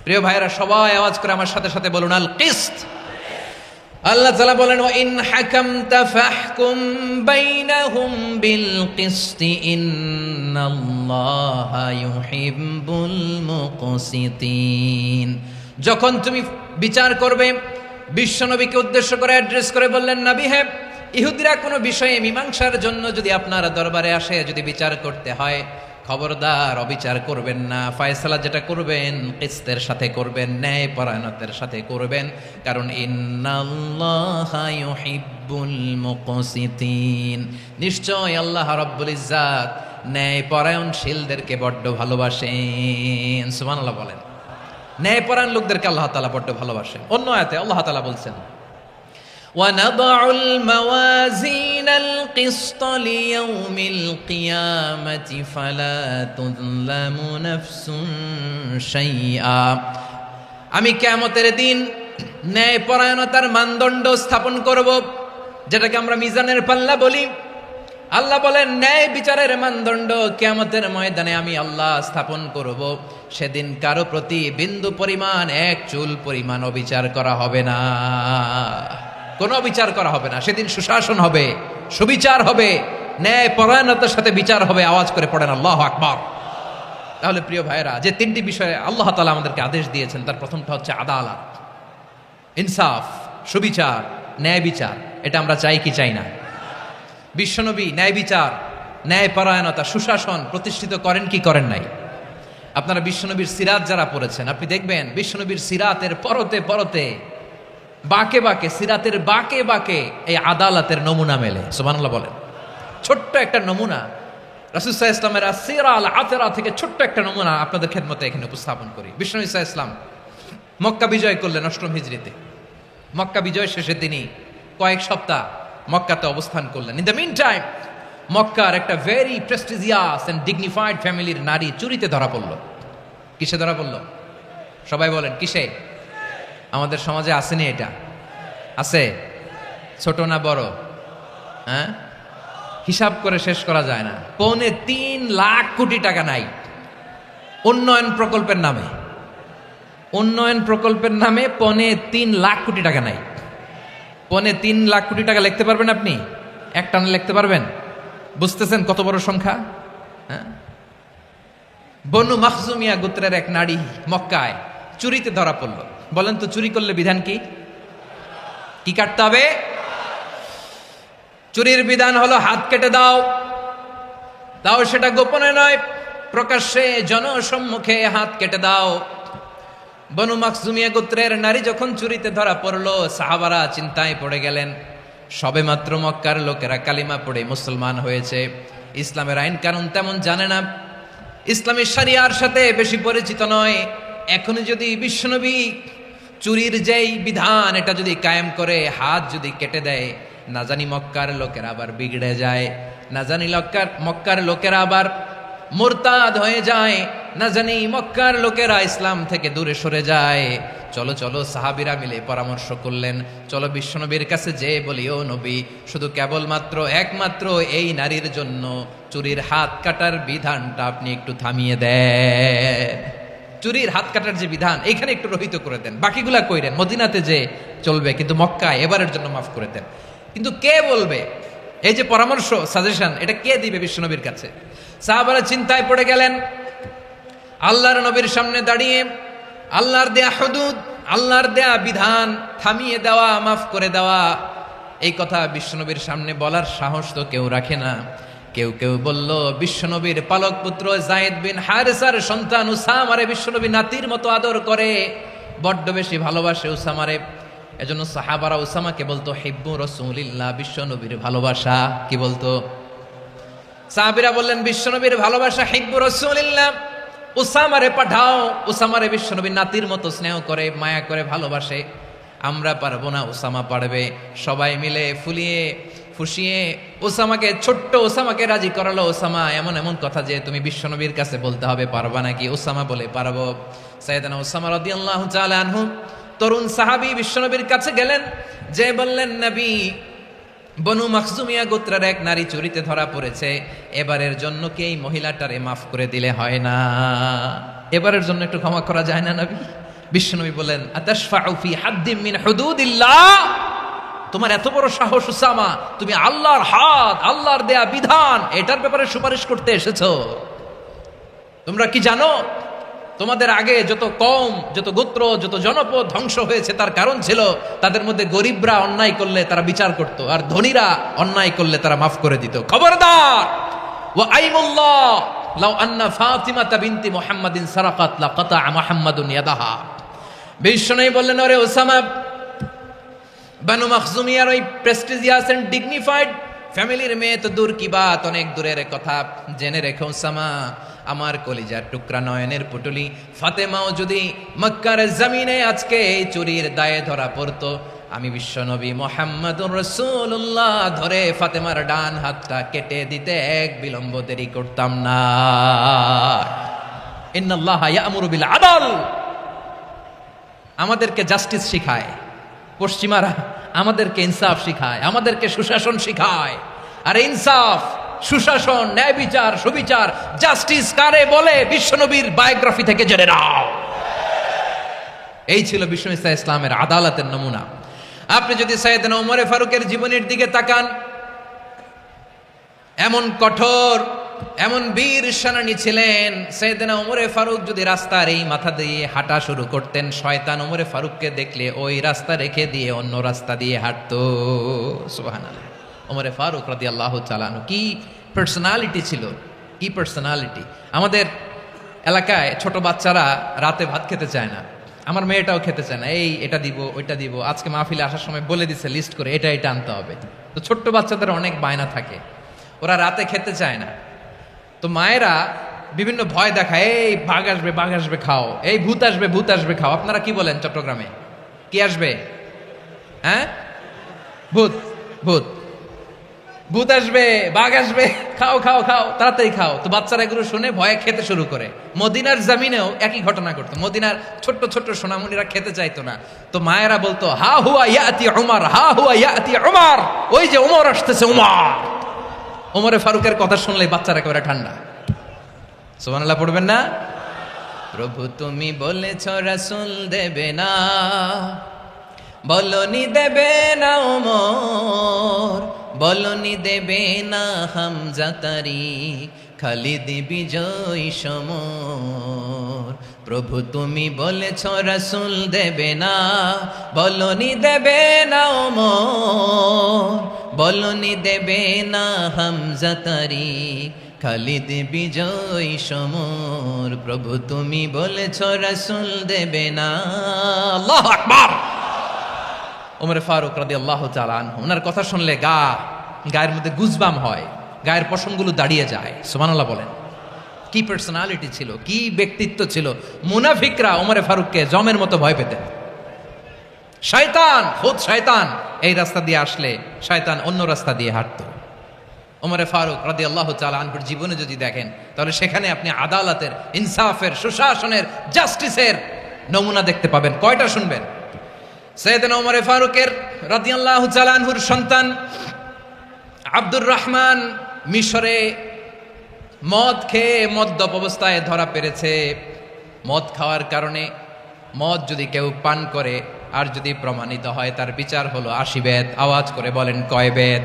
প্রিয় ভাইরা, সবাই আওয়াজ করে আমার সাথে সাথে বলুন আল কিসত। আল্লাহ তাআলা বলেন, ওয়া ইন হাকামতা ফাহকুম বাইনাহুম বিল কিসতি ইন্নাল্লাহা ইউহিব্বুল মুকসিতিন। যখন তুমি বিচার করবে, বিশ্বনবীকে উদ্দেশ্য করে অ্যাড্রেস করে বললেন, নবী হে, ইহুদিরা কোনো বিষয়ে মীমাংসার জন্য যদি আপনার দরবারে আসে, যদি বিচার করতে হয়, খবরদার অবিচার করবেন না। ফয়সালা যেটা করবেন কিসতের সাথে করবেন, ন্যায় পরায়ণতার সাথে করবেন, কারণ ইন্নাল্লাহা ইউহিব্বুল মুকসিতিন, নিশ্চয় আল্লাহ রাব্বুল ইজ্জাত ন্যায় পরায়ণশীলদেরকে বড্ড ভালোবাসেন। সুবহানাল্লাহ বলেন। ন্যায় পরায়ণ লোকদেরকে আল্লাহ তাআলা বড্ড ভালোবাসেন। অন্য আয়াতে আল্লাহ তাআলা বলছেন, وَنَضَعُ الْمَوَازِينَ الْقِسْطَ لِيَوْمِ الْقِيَامَةِ فَلَا تُظْلَمُ نَفْسٌ شَيْئًا। আমি কিয়ামতের দিন ন্যায়পরায়ণতার মানদণ্ড স্থাপন করব, যেটাকে আমরা মিজানের পাল্লা বলি। আল্লাহ বলেন, ন্যায় বিচারের মানদণ্ড কিয়ামতের ময়দানে আমি আল্লাহ স্থাপন করব। সেদিন কারো প্রতি বিন্দু পরিমাণ, এক চুল পরিমাণ অবিচার করা হবে না, কোনো বিচার করা হবে না। সেদিন সুশাসন হবে, সুবিচার হবে, ন্যায় পরায়ণতার সাথে বিচার হবে। আওয়াজ করে পড়েন আল্লাহু আকবার। তাহলে প্রিয় ভাইরা, যে তিনটি বিষয়ে আল্লাহ তাআলা আমাদেরকে আদেশ দিয়েছেন, তার প্রথমটা হচ্ছে আদালত, ইনসাফ, সুবিচার, ন্যায় বিচার। এটা আমরা চাই কি চাই না? বিশ্বনবী ন্যায় বিচার, ন্যায় পরায়ণতা, সুশাসন প্রতিষ্ঠিত করেন কি করেন নাই? আপনারা বিশ্বনবীর সিরাত যারা পড়েছেন, আপনি দেখবেন বিশ্বনবীর সিরাতের পরতে পরতে, বাকে বাকে, সিরাতের বাকে বাকে এই আদালতের নমুনা মেলে। সুবহানাল্লাহ বলেন। ছোট্ট একটা নমুনা রাসূল সাল্লাল্লাহু আলাইহি ওয়াসাল্লামের আসসিরা আল আতরা থেকে ছোট্ট একটা নমুনা আপনাদের খেদমতে এখানে উপস্থাপন করি। বিশ্বনবী সাল্লাল্লাহু আলাইহি ওয়াসাল্লাম মক্কা বিজয় করলেন ৮ম হিজরিতে। মক্কা বিজয় শেষে তিনি কয়েক সপ্তাহ মক্কাতে অবস্থান করলেন। ইন দ্য মিন টাইম মক্কার একটা ভেরি প্রেস্টিজিয়াস এন্ড ডিগনিফাইড ফ্যামিলির নারী চুরিতে ধরা পড়ল। কিসে ধরা পড়ল? সবাই বলেন কিসে? আমাদের সমাজে আসেনি এটা? আছে? ছোট না বড়? হ্যাঁ, হিসাব করে শেষ করা যায় না। ৩.৫ লাখ কোটি টাকা নাই উন্নয়ন প্রকল্পের নামে। উন্নয়ন প্রকল্পের নামে ৩.৫ লাখ কোটি টাকা নাই। ৩.৫ লাখ কোটি টাকা লিখতে পারবেন আপনি? এক টানে লিখতে পারবেন? বুঝতেছেন কত বড় সংখ্যা? হ্যাঁ, বনু মাখজুমিয়া গোত্রের এক নারী মক্কায় চুরিতে ধরা পড়ল। বলেন তো, চুরি করলে বিধান কি? কি কাটতে হবে? চুরির বিধান হলো হাত কেটে দাও। তাও সেটা গোপনে নয়, প্রকাশ্যে জনসম্মুখে হাত কেটে দাও। বনু মাখজুমিয়া গোত্রের নারী যখন চুরিতে ধরা পড়ল, সাহাবারা চিন্তায় পড়ে গেলেন। সবেমাত্র মক্কার লোকেরা কালিমা পড়ে মুসলমান হয়েছে, ইসলামের আইন কানুন তেমন জানে না, ইসলামী শরিয়ার সাথে বেশি পরিচিত নয়। এখনই যদি বিশ্বনবী চুরির যেই বিধান এটা যদি কায়েম করে হাত যদি কেটে দেয়, না জানি মক্কার লোকেরা আবার বিগড়ে যায়, না জানি মক্কার লোকেরা আবার মুরতাদ হয়ে যায়, না জানি মক্কার লোকেরা ইসলাম থেকে দূরে সরে যায়। চলো চলো, সাহাবীরা মিলে পরামর্শ করলেন, চলো বিশ্বনবীর কাছে যে বলি, ও নবী, শুধু কেবলমাত্র একমাত্র এই নারীর জন্য চুরির হাত কাটার বিধানটা আপনি একটু থামিয়ে দেন। চুরির হাত কাটার যে বিধান এখানে একটু রহিত করে দেন, বাকিগুলা কইরেন মদিনাতে যে চলবে, কিন্তু মক্কায় এবারের জন্য মাফ করে দেন। কিন্তু কে বলবে? এই যে পরামর্শ, সাজেশন, এটা কে দিবে বিশ্বনবীর কাছে? সাহাবারা চিন্তায় পড়ে গেলেন। আল্লাহর নবীর সামনে দাঁড়িয়ে আল্লাহর দেয়া হুদুদ, আল্লাহর দেয়া বিধান থামিয়ে দেওয়া, মাফ করে দেওয়া, এই কথা বিশ্বনবীর সামনে বলার সাহস তো কেউ রাখে না। কেউ কেউ বলল, বিশ্বনবীর পালক পুত্র যায়েদ বিন হারেসার সন্তান উসামারে বিশ্বনবী নাতির মতো আদর করে, বড্ড বেশি ভালোবাসে উসামারে। এজন্য সাহাবারা উসামাকে বলতো হিব্বু রাসূলিল্লাহ, বিশ্বনবীর ভালোবাসা। কি বলতো? সাহাবীরা বললেন, বিশ্বনবীর ভালোবাসা হিব্বু রাসূলিল্লাহ, উসামারে পাঠাও। উসামারে বিশ্বনবীর নাতির মতো স্নেহ করে, মায়া করে, ভালোবাসে। আমরা পারবো না, উসামা পারবে। সবাই মিলে ফুলিয়ে ফুসিয়ে ছোট্ট ওসামাকে রাজি করালো। ওসামা এমন এমন কথা যে তুমি বিশ্বনবীর কাছে বলতে হবে, পারবা নাকি? ওসামা বলে, পারবো। সাইয়েদনা ওসামা রাদিয়াল্লাহু তাআলা আনহু তরুণ সাহাবী বিশ্বনবীর কাছে গেলেন, যে বললেন, নবী, বনু মাখজুমিয়া গোত্রের এক নারী চুরিতে ধরা পড়েছে, এবারের জন্য কি এই মহিলাটারে মাফ করে দিলে হয় না? এবারের জন্য একটু ক্ষমা করা যায় না নবী? বিশ্বনবী বলেন, আতাশফাউ ফি হাদ্দিম মিন হুদুদিল্লাহ, তোমার এত বড় সাহস উসামা, তুমি আল্লাহর হাত, আল্লাহর দেয়া বিধান এটার ব্যাপারে সুপারিশ করতে এসেছো? তোমরা কি জানো তোমাদের আগে যত কওম, যত গোত্র, যত জনপদ ধ্বংস হয়েছে তার কারণ ছিল তাদের মধ্যে গরিবরা অন্যায় করলে তারা বিচার করত, আর ধনীরা অন্যায় করলে তারা মাফ করে দিত। খবরদার, ওয়া আইমুল্লাহ লাউ আন্না ফাতিমাতা বিনতি মুহাম্মাদিন সারাকাত লাকাতা মুহাম্মাদুন ইয়াদাহা। বিশ্বনবী বললেন, ওরে ওসামা, বানু মাখজুমিয়ার ওই প্রেস্টিজিয়াস এন্ড ডিগনিফাইড ফ্যামিলির মেয়ে তো দূর কি বাত, অনেক দূরের কথা। জেনে রেখো ওসামা, আমার কলিজার টুকরা নয়নের পুটুলি ফাতেমাও যদি মক্কার জমিনে আজকে এই চুরির দায়ে ধরা পড়তো, আমি বিশ্বনবী মুহাম্মাদুর রাসূলুল্লাহ ধরে ফাতেমার ডান হাতটা কেটে দিতে এক বিলম্ব দেরি করতাম না। ইন্নাল্লাহা ইয়া'মুরু বিল আদল, আমাদেরকে জাস্টিস শিখায়। পশ্চিমারা আমাদেরকে ইনসাফ শিখায়, আমাদেরকে সুশাসন শিখায়। আর ইনসাফ, সুশাসন, ন্যায় বিচার, সুবিচার, জাস্টিস কারে বলে বিশ্বনবীর বায়োগ্রাফি থেকে জেনে নাও। এই ছিল বিষ্ণু ইসা ইসলামের আদালতের নমুনা। আপনি যদি সাইয়েদনা ওমর ফারুকের জীবনের দিকে তাকান, এমন কঠোর, এমন বীর সেনানী ছিলেন। সাইয়েদনা ওমর ফারুক যদি রাস্তার এই মাথা দিয়ে হাঁটা শুরু করতেন, শয়তান ওমর ফারুককে দেখলে ওই রাস্তা রেখে দিয়ে অন্য রাস্তা দিয়ে হাঁটতো। সুবহানাল্লাহ। ওমর ফারুক রাদিয়াল্লাহু তাআলা আনহু কি পার্সোনালিটি ছিল, কি পার্সোনালিটি। আমাদের এলাকায় ছোট বাচ্চারা রাতে ভাত খেতে চায় না, আমার মেয়েটাও খেতে চায় না, এই এটা দিব ওইটা দিব। আজকে মাহফিলে আসার সময় বলে দিছে লিস্ট করে এটা এটা আনতে হবে। তো ছোট্ট বাচ্চাদের অনেক বায়না থাকে, ওরা রাতে খেতে চায় না। তো মায়েরা বিভিন্ন ভয় দেখায়, এই বাঘ আসবে খাও, এই ভূত আসবে খাও। আপনারা কি বলেন চট্টগ্রামে? কি আসবে? হ্যাঁ, ভূত ভূত ভূত আসবে, বাঘ আসবে, খাও খাও খাও, তাড়াতাড়ি খাও। তো বাচ্চারা এগুলো শুনে ভয়ে খেতে শুরু করে। মদিনার জমিনেও একই ঘটনা করতো। মদিনার ছোট্ট ছোট্ট সোনামণিরা খেতে চাইতো না। তো মায়েরা বলতো, হা হুয়া ইয়াতি উমর, হা হুয়া ইয়াতি উমর, ওই যে উমর আসতেছে উমর। ওমরে ফারুকের কথা শুনলে বাচ্চারা একেবারে ঠান্ডা। সুবহানাল্লাহ পড়বেন না? প্রভু তুমি বলেছ রাসূল দেবে না, বলনি দেবে না ওমর, বলনি দেবে না হামজা তারিক, খালিদ বিজয় সমর। প্রভু তুমি বলেছ রাসূল দেবে না, বলনি দেবে না ওমর, বলনি দেবে না হামজা তারিক, খালিদ বিজয় সমর। প্রভু তুমি বলেছ রাসূল দেবে না। আল্লাহু আকবার। ওমর ফারুক রাদিয়াল্লাহু তাআলা আনহু, ওনার কথা শুনলে গায়ের মধ্যে গুজবাম হয়, গায়ের পশমগুলো দাঁড়িয়ে যায়। সুবহানাল্লাহ বলেন। কি পার্সোনালিটি ছিল, কি ব্যক্তিত্ব ছিল। মুনাফিকরা ওমর ফারুককে জমের মতো ভয় পেতেন। শয়তান, খুদ শয়তান এই রাস্তা দিয়ে আসলে শয়তান অন্য রাস্তা দিয়ে হাঁটতো। ওমর ফারুক রাদিয়াল্লাহু তাআলা আনহুর জীবনে যদি দেখেন, তাহলে সেখানে আপনি আদালতের, ইনসাফের, সুশাসনের, জাস্টিসের নমুনা দেখতে পাবেন। কয়টা শুনবেন? সাইয়েদনা ওমর ফারুকের রাদিয়াল্লাহু তাআলা আনহুর সন্তান আব্দুর রহমান মিশরে মদ খেয়ে মদ্যপ অবস্থায় ধরা পড়েছে। মদ খাওয়ার কারণে, মদ যদি কেউ পান করে আর যদি প্রমাণিত হয়, তার বিচার হলো 80 বেত। আওয়াজ করে বলেন কয় বেত?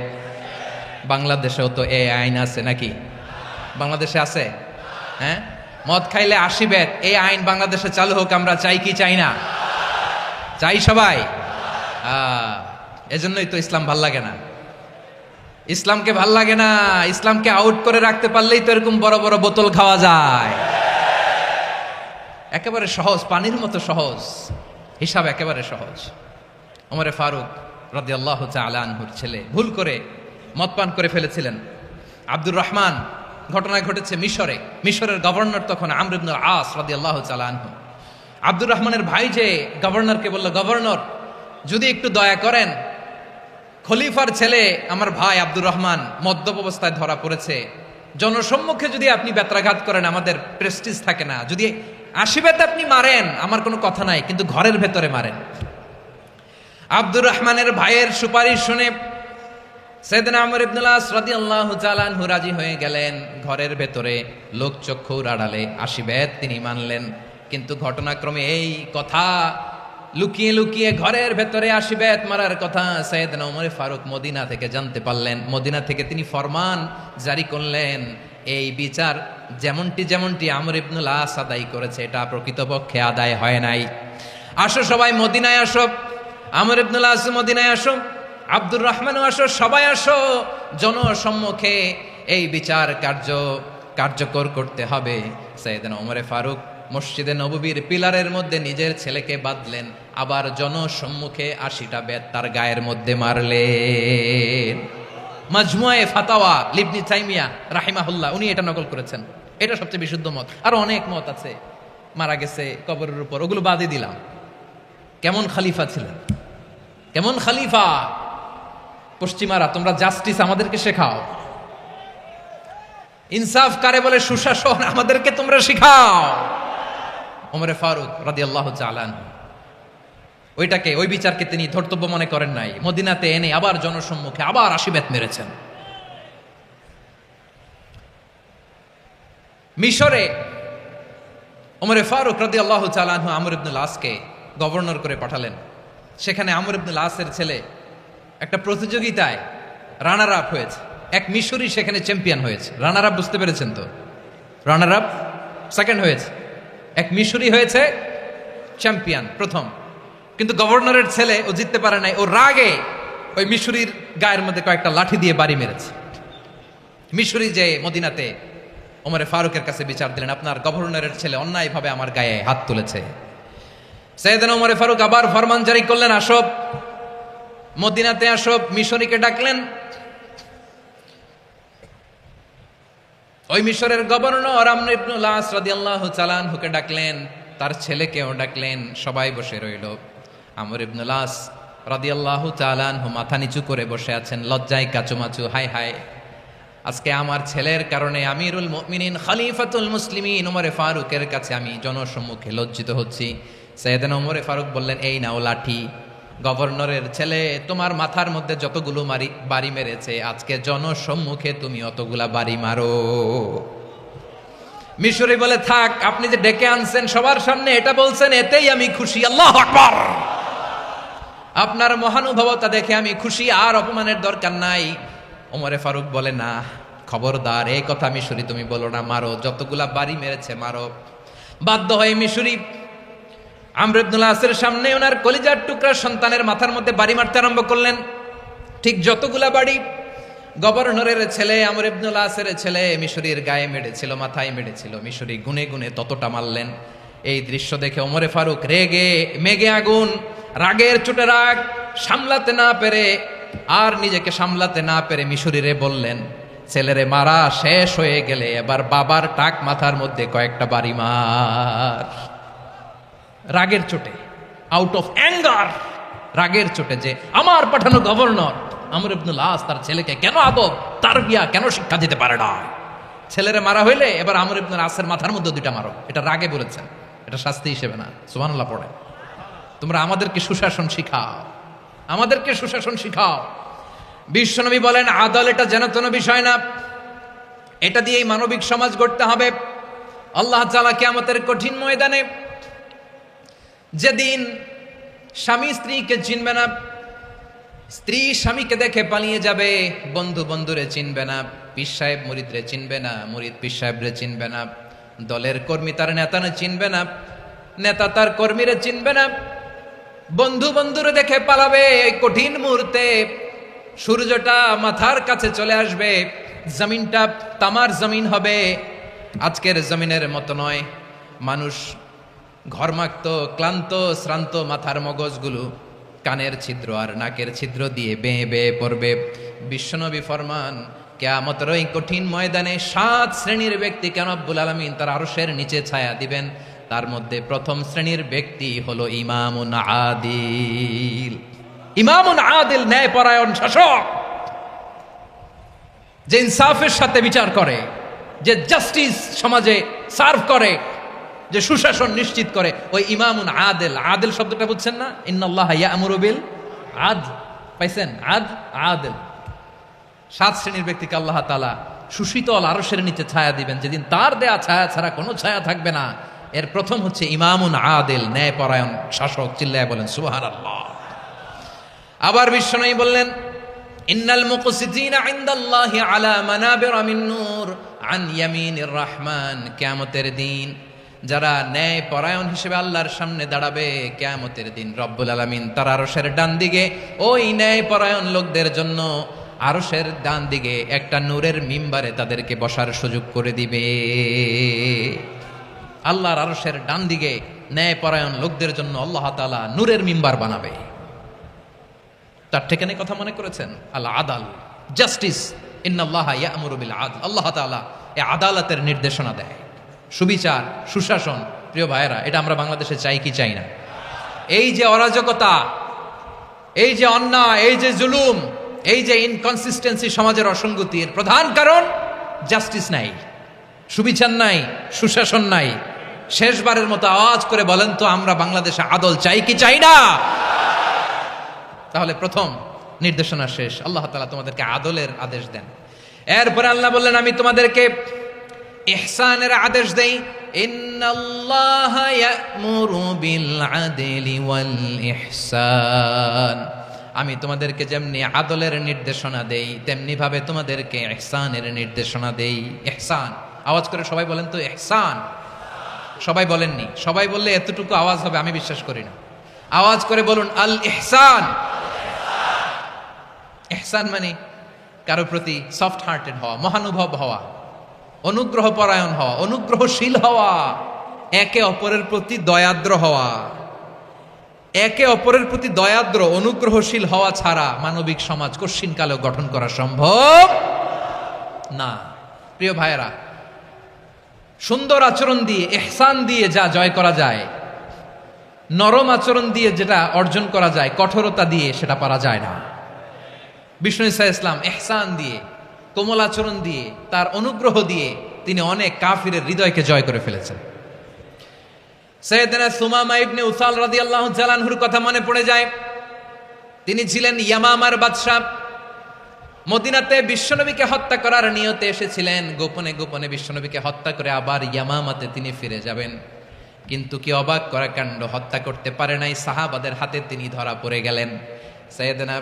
বাংলাদেশেও তো এই আইন আছে নাকি? বাংলাদেশে আছে? হ্যাঁ, মদ খাইলে 80 বেত, এই আইন বাংলাদেশে চালু হোক। আমরা চাই কি চাই না? চাই সবাই। এজন্যই তো ইসলাম ভাল লাগে না। ইসলামকে ভাল লাগে না। ইসলামকে আউট করে রাখতে পারলেই তো এরকম বড় বড় বোতল খাওয়া যায়। একেবারে সহজ, পানির মতো সহজ, হিসাব একেবারে সহজ। ওমর ফারুক রাদিয়াল্লাহু তাআলা আনহুর ছেলে ভুল করে মদ পান করে ফেলেছিলেন। আব্দুর রহমান, ঘটনা ঘটেছে মিশরে। মিশরের গভর্নর তখন আমর ইবনুল আস রাদিয়াল্লাহু তাআলা আনহু। আব্দুর রহমানের ভাই যে গভর্নরকে বলল, গভর্নর যদি একটু দয়া করেন, খলিফার ছেলে আমার ভাই আব্দুর রহমান মদ্যপ অবস্থায় ধরা পড়েছে, জনসম্মুখে যদি আপনি বেত্রাঘাত করেন আমাদের প্রেস্টিজ থাকে না। যদি 80 বেত আপনি মারেন আমার কোনো কথা নাই, কিন্তু ঘরের ভেতরে মারেন। আব্দুর রহমানের ভাইয়ের সুপারিশ শুনে সাইয়েদনা আমর ইবনুল আস রাদিয়াল্লাহু তাআলা আনহু রাজি হয়ে গেলেন। ঘরের ভেতরে লোকচক্ষুর আড়ালে 80 বেত তিনি মানলেন। কিন্তু ঘটনাক্রমে এই কথা লুকিয়ে লুকিয়ে ঘরের ভেতরে আসি বেত মারার কথা সাইয়েদনা ওমর ফারুক মদিনা থেকে জানতে পারলেন। মদিনা থেকে তিনি ফরমান জারি করলেন, এই বিচার যেমনটি আমর ইবনুল আস আদায় করেছে এটা প্রকৃতপক্ষে আদায় হয় নাই। আসো সবাই মদিনায় আসো, আমর ইবনুল আস মদিনায় আসো, আব্দুর রহমানও আসো, সবাই আসো, জনসম্মুখে এই বিচার কার্যকর করতে হবে। সাইয়েদনা ওমর ফারুক মসজিদে নববীর পিলারের মধ্যে নিজের ছেলেকে বাঁধলেন, আবার জনসম্মুখে 80টা বেত তার গায়ের মধ্যে মারলেন। মাজমুয়ে ফাতাওয়া ইবনে তাইমিয়া রাহিমাহুল্লাহ উনি এটা নকল করেছেন। এটা সবচেয়ে বিশুদ্ধ মত, আরো অনেক মত আছে। মারা গেছে কবরের উপর, ওগুলো বাদই দিলাম। কেমন খলিফা ছিলেন, কেমন খলিফা! পশ্চিমারা তোমরা জাস্টিস আমাদেরকে শেখাও, ইনসাফ কারে বলে সুশাসন আমাদেরকে তোমরা শিখাও। ওমর ফারুক রাদিয়াল্লাহু তাআলা আনহু ওই বিচারকে তিনি ধর্তব্য মনে করেন নাই। মদিনাতে এনে আবার জনসম্মুখে আবার 80 বেত মেরেছেন। মিশরে ওমর ফারুক রাদিয়াল্লাহু তাআলা আনহু আমর ইবনুল আসকে গভর্নর করে পাঠালেন। সেখানে আমর ইবনুল আসের ছেলে একটা প্রতিযোগিতায় রানার আপ হয়েছে। এক মিশরি সেখানে চ্যাম্পিয়ন হয়েছে। রানার আপ বুঝতে পেরেছেন তো? রানার আপ সেকেন্ড হয়েছে, এক মিশরি হয়েছে চ্যাম্পিয়ন প্রথম। কিন্তু গভর্নরের ছেলে ও জিততে পারে নাই। ও রাগে ওই মিশরির গায়ের মধ্যে কয়েকটা লাঠি দিয়ে বাড়ি মেরেছে। মিশরি যে মদিনাতে ওমর ফারুকের কাছে বিচার দিলেন, আপনার গভর্নরের ছেলে অন্যায়ভাবে আমার গায়ে হাত তুলেছে। সাইয়েদনা ওমর ফারুক আবার ফরমান জারি করলেন, আসো মদিনাতে আসো। মিশরীকে ডাকলেন। ওই মিশরের গভর্নর আমর ইবনুল আস রাদিয়াল্লাহু তাআলা আনহুকে ডাকলেন, তার ছেলেকেও ডাকলেন। সবাই বসে রইল। আমর ইবনুল আস রাদিয়াল্লাহু তাআলা আনহু মাথা নিচু করে বসে আছেন, লজ্জায় কাচুমাচু। হায় হায়, আজকে আমার ছেলের কারণে আমিরুল মুমিনিন খলিফাতুল মুসলিমিন ওমর ফারুকের কাছে আমি জনসম্মুখে লজ্জিত হচ্ছি। সাইয়েদনা ওমর ফারুক বললেন, এই নাও লাঠি। গভর্নরের ছেলে তোমার মাথার মধ্যে যতগুলো বাড়ি মেরেছে, আজকে জনসম্মুখে তুমি অতগুলা বাড়ি মারো। মিশরি বলে, থাক, আপনি যে ডেকে আনছেন সবার সামনে এটা বলছেন, এতেই আমি খুশি। আল্লাহু আকবার! আপনার মহানুভবতা দেখে আমি খুশি, আর অপমানের দরকার নাই। ওমর ফারুক বলে, না, খবরদার, এই কথা মিশরি তুমি বলো না, মারো, যতগুলা বাড়ি মেরেছে মারো। বাধ্য হয়ে মিশরি আমর ইবনুল আসের সামনে ওনার কলিজার টুকরা সন্তানের মাথার মধ্যে বাড়ি মারতে আরম্ভ করলেন। ঠিক যতগুলা বাড়ি গভর্নরের ছেলে আমর ইবনুল আসের ছেলে মিশরীর গায়ে মেরেছিল, মাথায় মেরেছিল, মিশরি গুনে গুনে ততটা মারলেন। এই দৃশ্য দেখে ওমর ফারুক রেগে মেগে আগুন, রাগের চোটে রাগ সামলাতে না পেরে আর নিজেকে সামলাতে না পেরে মিশরীরে বললেন, ছেলেরে মারা শেষ হয়ে গেলে এবার বাবার টাক মাথার মধ্যে কয়েকটা বাড়ি মার। রাগের চোটে, আউট অফ অ্যাঙ্গার, রাগের চোটে, যে আমার পাঠানো গভর্নর আমর ইবনুল আস তার ছেলেকে কেন আদব তারবিয়া কেন শিক্ষা দিতে পারে না। ছেলেরে মারা হইলে এবার আমর ইবনুল আসের মাথার মধ্যে দুইটা মারো। এটা রাগে বলেছেন, এটা শাস্তি হিসেবে না। সুবহানাল্লাহ পড়ে। তোমরা আমাদেরকে সুশাসন শিখাও, আমাদেরকে সুশাসন শিখাও। বিশ্বনবী বলেন, আদল এটা যেন তেন বিষয় না, এটা দিয়েই মানবিক সমাজ গড়তে হবে। আল্লাহ তাআলা কিয়ামতের কঠিন ময়দানে, যেদিন স্বামী স্ত্রীকে চিনবে না, স্ত্রী স্বামীকে দেখে পালিয়ে যাবে, বন্ধু বন্ধুরে চিনবে না, পীর সাহেব মুরিদরে চিনবে না, মুরিদ পীর সাহেবরে চিনবে না, দলের কর্মী তার নেতারে চিনবে না, নেতা তার কর্মীরে চিনবে না, বন্ধু বন্ধুরে দেখে পালাবে। এই কঠিন মুহূর্তে সূর্যটা মাথার কাছে চলে আসবে, জমিনটা তামার জমিন হবে। আজকের জমিনের মতো নয়। মানুষ ঘর্মাক্ত, ক্লান্ত, শ্রান্ত মাথার মগজগুলো কানের ছিদ্র আর নাকের ছিদ্র দিয়ে বেয়ে বেয়ে পড়বে। বিশ্বনবী ফরমান, কিয়ামতের ওই কঠিন ময়দানে 7 শ্রেণীর ব্যক্তিকে রব্বুল আলামিন তার আরশের নিচে ছায়া দিবেন। তার মধ্যে প্রথম শ্রেণীর ব্যক্তি হলো ইমামুন আদিল। ইমামুন আদিল, ন্যায়পরায়ণ শাসক, যে ইনসাফের সাথে বিচার করে, যে জাস্টিস সমাজে সার্ভ করে, যে সুশাসন নিশ্চিত করে, ওই ইমামুন আদিল। আদিল শব্দটা বুঝছেন না? ইন্নাল্লাহা ইয়া'মুরু বিল আদল, পাইছেন? আদিল। 7 শ্রেণীর ব্যক্তিকে আল্লাহ তাআলা সুশীতল আরশের নিচে ছায়া দিবেন, যেদিন তার দেয়া ছায়া ছাড়া কোনো ছায়া থাকবে না। এর প্রথম হচ্ছে ইমামুন আদিল, ন্যায়পরায়ণ শাসক। চিল্লায় বলেন সুবহানাল্লাহ। আবার বিশ্বনবী বললেন, ইন্নাল মুকসিতিনা ইনদাল্লাহি আলা মানাবিরা মিন নূর আন ইয়ামিনির রহমান। কিয়ামতের দিন যারা ন্যায় পরায়ণ হিসেবে আল্লাহর সামনে দাঁড়াবে, কিয়ামতের দিন রব্বুল আলামিন তার আরশের ডান দিকে ওই ন্যায় পরায়ণ লোকদের জন্য আরশের ডান দিকে একটা নূরের মিম্বারে তাদেরকে বসার সুযোগ করে দিবে। আল্লাহর আরশের ডান দিকে ন্যায় পরায়ণ লোকদের জন্য আল্লাহ তাআলা নূরের মিম্বার বানাবে। তার ঠিকানে কথা মনে করেছেন? আল আদাল, জাস্টিস। ইন্নাল্লাহা ইয়া'মুরু বিল আদল। আল্লাহ তাআলা এই আদালতের নির্দেশনা দেয়, সুবিচার, সুশাসন। প্রিয় ভাইয়েরা, এটা আমরা বাংলাদেশে চাই কি চাই না? এই যে অরাজকতা, এই যে অন্যায়, এই যে জুলুম, এই যে ইনকনসিস্টেন্সি, সমাজের অসঙ্গতির প্রধান কারণ জাস্টিস নাই, সুবিচার নাই, সুশাসন নাই। শেষবারের মতো আওয়াজ করে বলেন তো, আমরা বাংলাদেশে আদল চাই কি চাই না? তাহলে প্রথম নির্দেশনা শেষ, আল্লাহ তাআলা তোমাদেরকে আদলের আদেশ দেন। এরপরে আল্লাহ বললেন, আমি তোমাদেরকে ইহসানের আদেশ দেই। ইন্নাল্লাহা ইয়া'মুরু বিল আদলি ওয়াল ইহসান। আমি তোমাদেরকে যেমনি আদলের নির্দেশনা দেই, তেমনি ভাবে তোমাদেরকে ইহসানের নির্দেশনা দেই। ইহসান, আওয়াজ করে সবাই বলেন তো ইহসান। সবাই বলেননি, সবাই বললে এতটুকু আওয়াজ হবে আমি বিশ্বাস করি না। আওয়াজ করে বলুন আল ইহসান। ইহসান মানে কারো প্রতি সফট হার্টেড হওয়া, মহানুভব হওয়া, অনুগ্রহ পরায়ণ হওয়া, অনুগ্রহশীল হওয়া, একে অপরের প্রতি দয়াদ্র হওয়া। একে অপরের প্রতি দয়াদ্র, অনুগ্রহশীল হওয়া ছাড়া মানবিক সমাজ কশিনকালেও গঠন করা সম্ভব না। প্রিয় ভাইয়েরা, সুন্দর আচরণ দিয়ে, ইহসান দিয়ে যা জয় করা যায়, নরম আচরণ দিয়ে যেটা অর্জন করা যায়, কঠোরতা দিয়ে সেটা পারা যায় না। বিষ্ণু ঈসা ইসলাম ইহসান দিয়ে, কোমল আচরণ দিয়ে, তার অনুগ্রহ দিয়ে তিনি অনেক কাফিরের হৃদয়কে জয় করে ফেলেছেন। সাইয়েদনা সুমামা ইবনে উসাল রাদিয়াল্লাহু তাআলা আনহুর কথা মনে পড়ে যায়। তিনি ছিলেন ইয়ামামার বাদশা। মদিনাতে বিশ্বনবীকে হত্যা করার নিয়তে এসেছিলেন। গোপনে গোপনে বিশ্বনবীকে হত্যা করে আবার ইয়ামামাতে তিনি ফিরে যাবেন। কিন্তু কি অবাক করা কাণ্ড, হত্যা করতে পারে নাই, সাহাবাদের হাতে তিনি ধরা পড়ে গেলেন। সাইয়েদনা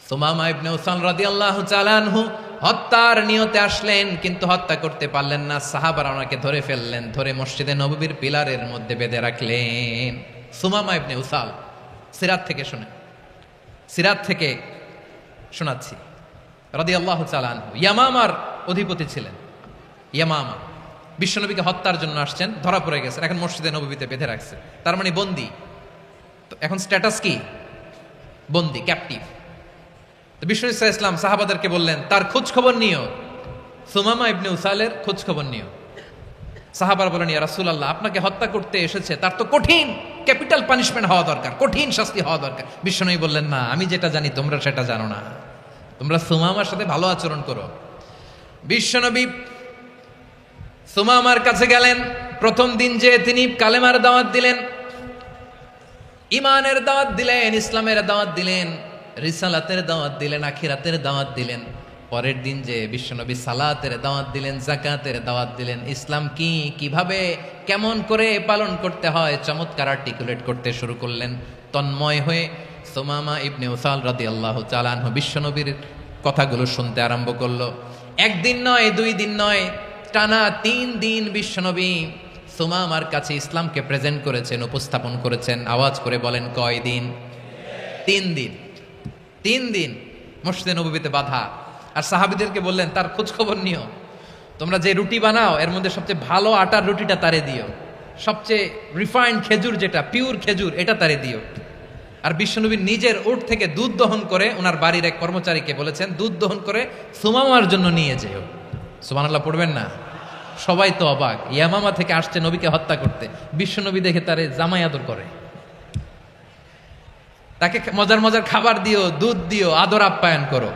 সুমামা ইবনে উসাল রাদিয়াল্লাহু তাআলা আনহু হত্যার নিয়তে আসলেন, কিন্তু হত্যা করতে পারলেন না। সাহাবারা ওনাকে ধরে ফেললেন, ধরে মসজিদে নববীর পিলারের মধ্যে বেঁধে রাখলেন। সুমামা ইবনে উসাল, সিরাত থেকে শুনে, সিরাত থেকে শোনাচ্ছি, রাদিয়াল্লাহু তাআলা আনহু ইয়ামামার অধিপতি ছিলেন। ইয়ামামা বিশ্বনবীকে হত্যার জন্য আসছেন, ধরা পড়ে গেছেন, এখন মসজিদে নববীতে বেঁধে রাখছে, তার মানে বন্দী। তো এখন স্ট্যাটাস কি? বন্দী, ক্যাপটিভ। তো বিষ্ণু ঈসা ইসলাম সাহাবাদেরকে বললেন, তার খোঁজ খবর নিও, সুমামা ইবনে উসালের খোঁজ খবর নিও। সাহাবারা বলেন, ইয়া রাসূলুল্লাহ, আপনাকে হত্যা করতে এসেছে, তার তো কঠিন ক্যাপিটাল পানিশমেন্ট হওয়া দরকার, কঠিন শাস্তি হওয়া দরকার। বিশ্বনবী বললেন, না, আমি যেটা জানি তোমরা সেটা জানো না, তোমরা সুমামার সাথে ভালো আচরণ করো। বিশ্বনবী সুমামার কাছে গেলেন। প্রথম দিন যে তিনি কালেমার দাওয়াত দিলেন, ইমানের দাওয়াত দিলেন, ইসলামের দাওয়াত দিলেন, রিসালাতের দাওয়াত দিলেন, আখিরাতের দাওয়াত দিলেন। পরের দিন যে বিশ্বনবী সালাতের দাওয়াত দিলেন, যাকাতের দাওয়াত দিলেন, ইসলাম কি, কিভাবে, কেমন করে পালন করতে হয় চমৎকার আর্টিকুলেট করতে শুরু করলেন। তন্ময় হয়ে সুমামা ইবনে উসাল রাদিয়াল্লাহু তাআলা আনহু বিশ্বনবীর কথাগুলো শুনতে আরম্ভ করলো। একদিন নয়, 2 দিন নয়, টানা 3 দিন বিশ্বনবী সুমামার কাছে ইসলামকে প্রেজেন্ট করেছেন, উপস্থাপন করেছেন। আওয়াজ করে বলেন, কয় দিন? 3 দিন। 3 দিন মসজিদে নববীতে বাধা। আর সাহাবীদেরকে বললেন, তার খোঁজ খবর নিও, তোমরা যে রুটি বানাও এর মধ্যে সবচেয়ে ভালো আটার রুটিটা তারে দিও, সবচেয়ে রিফাইন্ড খেজুর, যেটা পিওর খেজুর, এটা তারে দিও। আর বিশ্বনবী নিজের উট থেকে দুধ দহন করে ওনার বাড়ির এক কর্মচারীকে বলেছেন, দুধ দহন করে সুমামার জন্য নিয়ে যেও। সুবহানাল্লাহ পড়বেন না? সবাই তো অবাক, ইয়ামামা থেকে আসছে নবীকে হত্যা করতে, বিশ্বনবী দেখে তারে জামাই আদর করে, তাকে মজার মজার খাবার দিও, দুধ দিও, আদর আপ্যায়ন করো।